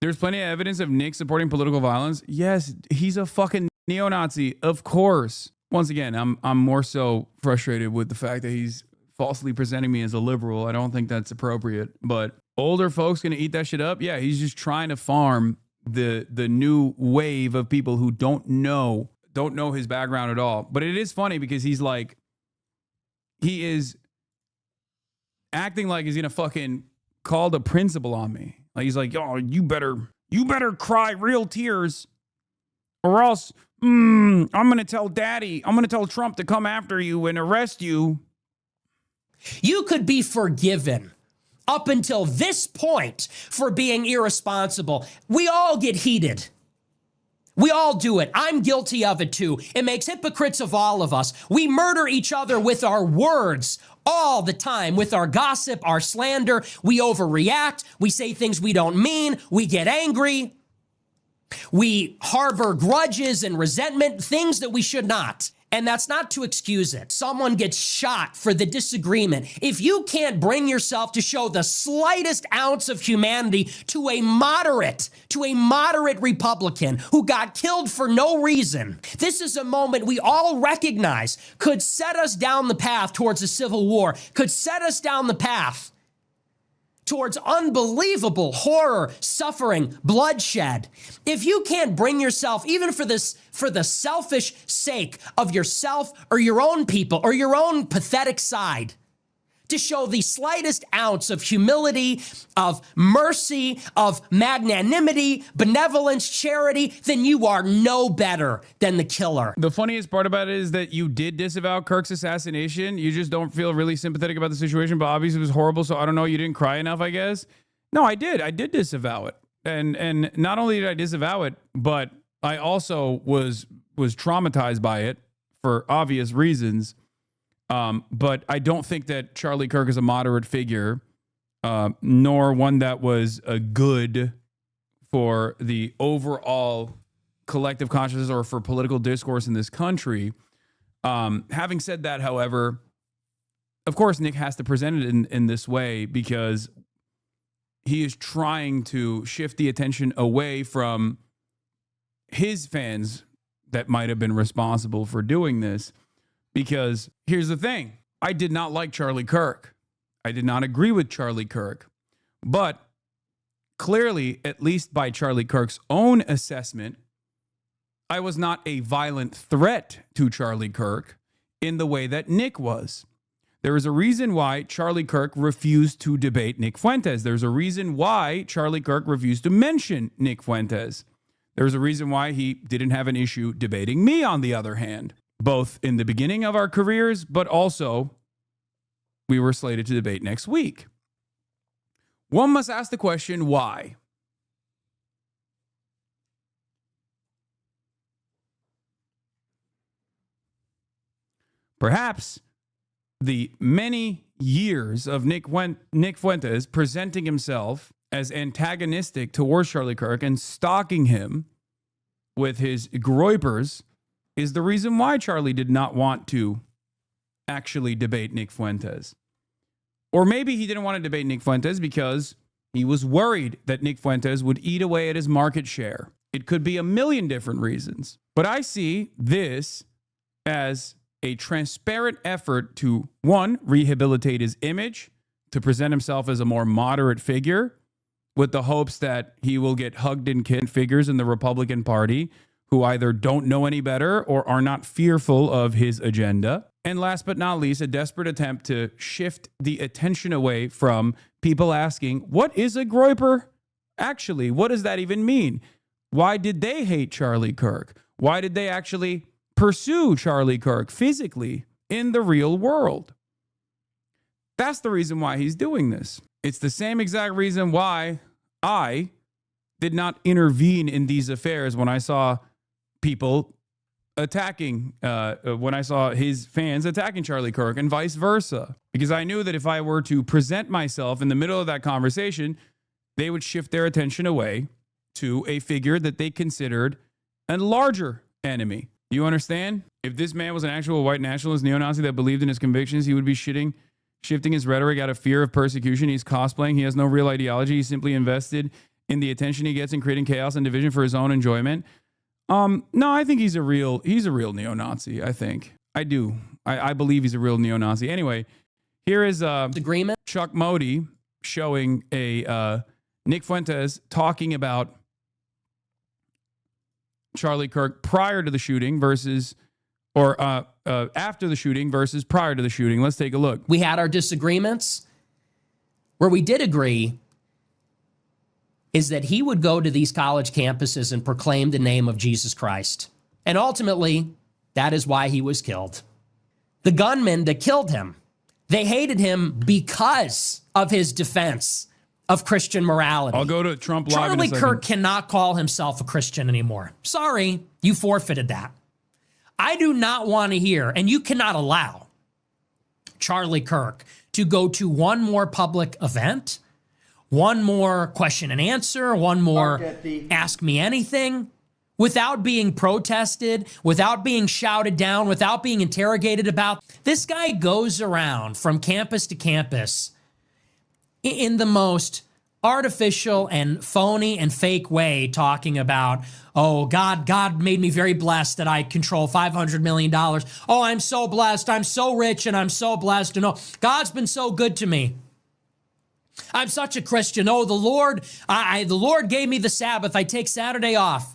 There's plenty of evidence of Nick supporting political violence. Yes, he's a fucking neo-Nazi, of course. Once again, I'm more so frustrated with the fact that he's falsely presenting me as a liberal. I don't think that's appropriate. But older folks gonna eat that shit up? Yeah, he's just trying to farm the new wave of people who don't know his background at all. But it is funny because he is acting like he's gonna fucking call the principal on me. Like he's like, oh, you better cry real tears, or else I'm gonna tell Daddy, I'm gonna tell Trump to come after you and arrest you. You could be forgiven up until this point for being irresponsible. We all get heated. We all do it. I'm guilty of it too. It makes hypocrites of all of us. We murder each other with our words all the time, with our gossip, our slander. We overreact. We say things we don't mean. We get angry. We harbor grudges and resentment, things that we should not. And that's not to excuse it. Someone gets shot for the disagreement. If you can't bring yourself to show the slightest ounce of humanity to a moderate Republican who got killed for no reason, this is a moment we all recognize could set us down the path towards a civil war, could set us down the path towards unbelievable horror, suffering, bloodshed. If you can't bring yourself, even for the selfish sake of yourself or your own people or your own pathetic side, to show the slightest ounce of humility, of mercy, of magnanimity, benevolence, charity, then you are no better than the killer. The funniest part about it is that you did disavow Kirk's assassination. You just don't feel really sympathetic about the situation, but obviously it was horrible, so I don't know, you didn't cry enough, I guess. No, I did disavow it. And not only did I disavow it, but I also was traumatized by it for obvious reasons. But I don't think that Charlie Kirk is a moderate figure, nor one that was good for the overall collective consciousness or for political discourse in this country. Having said that, however, of course, Nick has to present it in this way because he is trying to shift the attention away from his fans that might have been responsible for doing this. Because here's the thing. I did not like Charlie Kirk. I did not agree with Charlie Kirk. But clearly, at least by Charlie Kirk's own assessment, I was not a violent threat to Charlie Kirk in the way that Nick was. There is a reason why Charlie Kirk refused to debate Nick Fuentes. There's a reason why Charlie Kirk refused to mention Nick Fuentes. There's a reason why he didn't have an issue debating me, on the other hand. Both in the beginning of our careers, but also we were slated to debate next week. One must ask the question, why? Perhaps the many years of Nick Fuentes presenting himself as antagonistic towards Charlie Kirk and stalking him with his Groypers is the reason why Charlie did not want to actually debate Nick Fuentes. Or maybe he didn't want to debate Nick Fuentes because he was worried that Nick Fuentes would eat away at his market share. It could be a million different reasons. But I see this as a transparent effort to, one, rehabilitate his image, to present himself as a more moderate figure, with the hopes that he will get hugged and kissed figures in the Republican Party who either don't know any better or are not fearful of his agenda. And last but not least, a desperate attempt to shift the attention away from people asking, what is a Groyper? Actually, what does that even mean? Why did they hate Charlie Kirk? Why did they actually pursue Charlie Kirk physically in the real world? That's the reason why he's doing this. It's the same exact reason why I did not intervene in these affairs when I saw people attacking, when I saw his fans attacking Charlie Kirk and vice versa. Because I knew that if I were to present myself in the middle of that conversation, they would shift their attention away to a figure that they considered a larger enemy. You understand? If this man was an actual white nationalist neo-Nazi that believed in his convictions, he would be shifting his rhetoric out of fear of persecution. He's cosplaying. He has no real ideology. He's simply invested in the attention he gets in creating chaos and division for his own enjoyment. No, I think he's a real neo-Nazi. I think. I do. I believe he's a real neo-Nazi. Anyway, here is agreement. Chuck Modi showing a Nick Fuentes talking about Charlie Kirk prior to the shooting versus after the shooting versus prior to the shooting. Let's take a look. We had our disagreements. Where we did agree is that he would go to these college campuses and proclaim the name of Jesus Christ. And ultimately, that is why he was killed. The gunmen that killed him, they hated him because of his defense of Christian morality. I'll go to Trump Live Charlie in a Kirk second. cannot call himself a Christian anymore. Sorry, you forfeited that. I do not want to hear, and you cannot allow Charlie Kirk to go to one more public event, one more question and answer, one more ask me anything, without being protested, without being shouted down, without being interrogated about. This guy goes around from campus to campus in the most artificial and phony and fake way, talking about, oh, God made me very blessed that I control $500 million. Oh, I'm so blessed. I'm so rich and I'm so blessed. And oh, God's been so good to me. I'm such a Christian. Oh, the Lord gave me the Sabbath. I take Saturday off.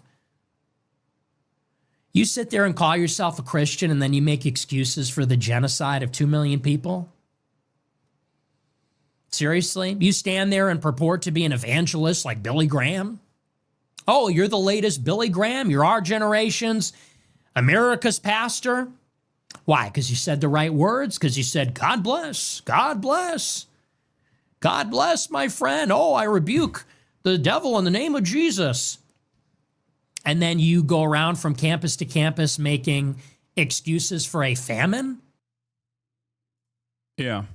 You sit there and call yourself a Christian and then you make excuses for the genocide of 2 million people? Seriously? You stand there and purport to be an evangelist like Billy Graham? Oh, you're the latest Billy Graham? You're our generation's America's pastor? Why? Because you said the right words? Because you said, God bless, God bless. God bless, my friend. Oh, I rebuke the devil in the name of Jesus. And then you go around from campus to campus making excuses for a famine? Yeah.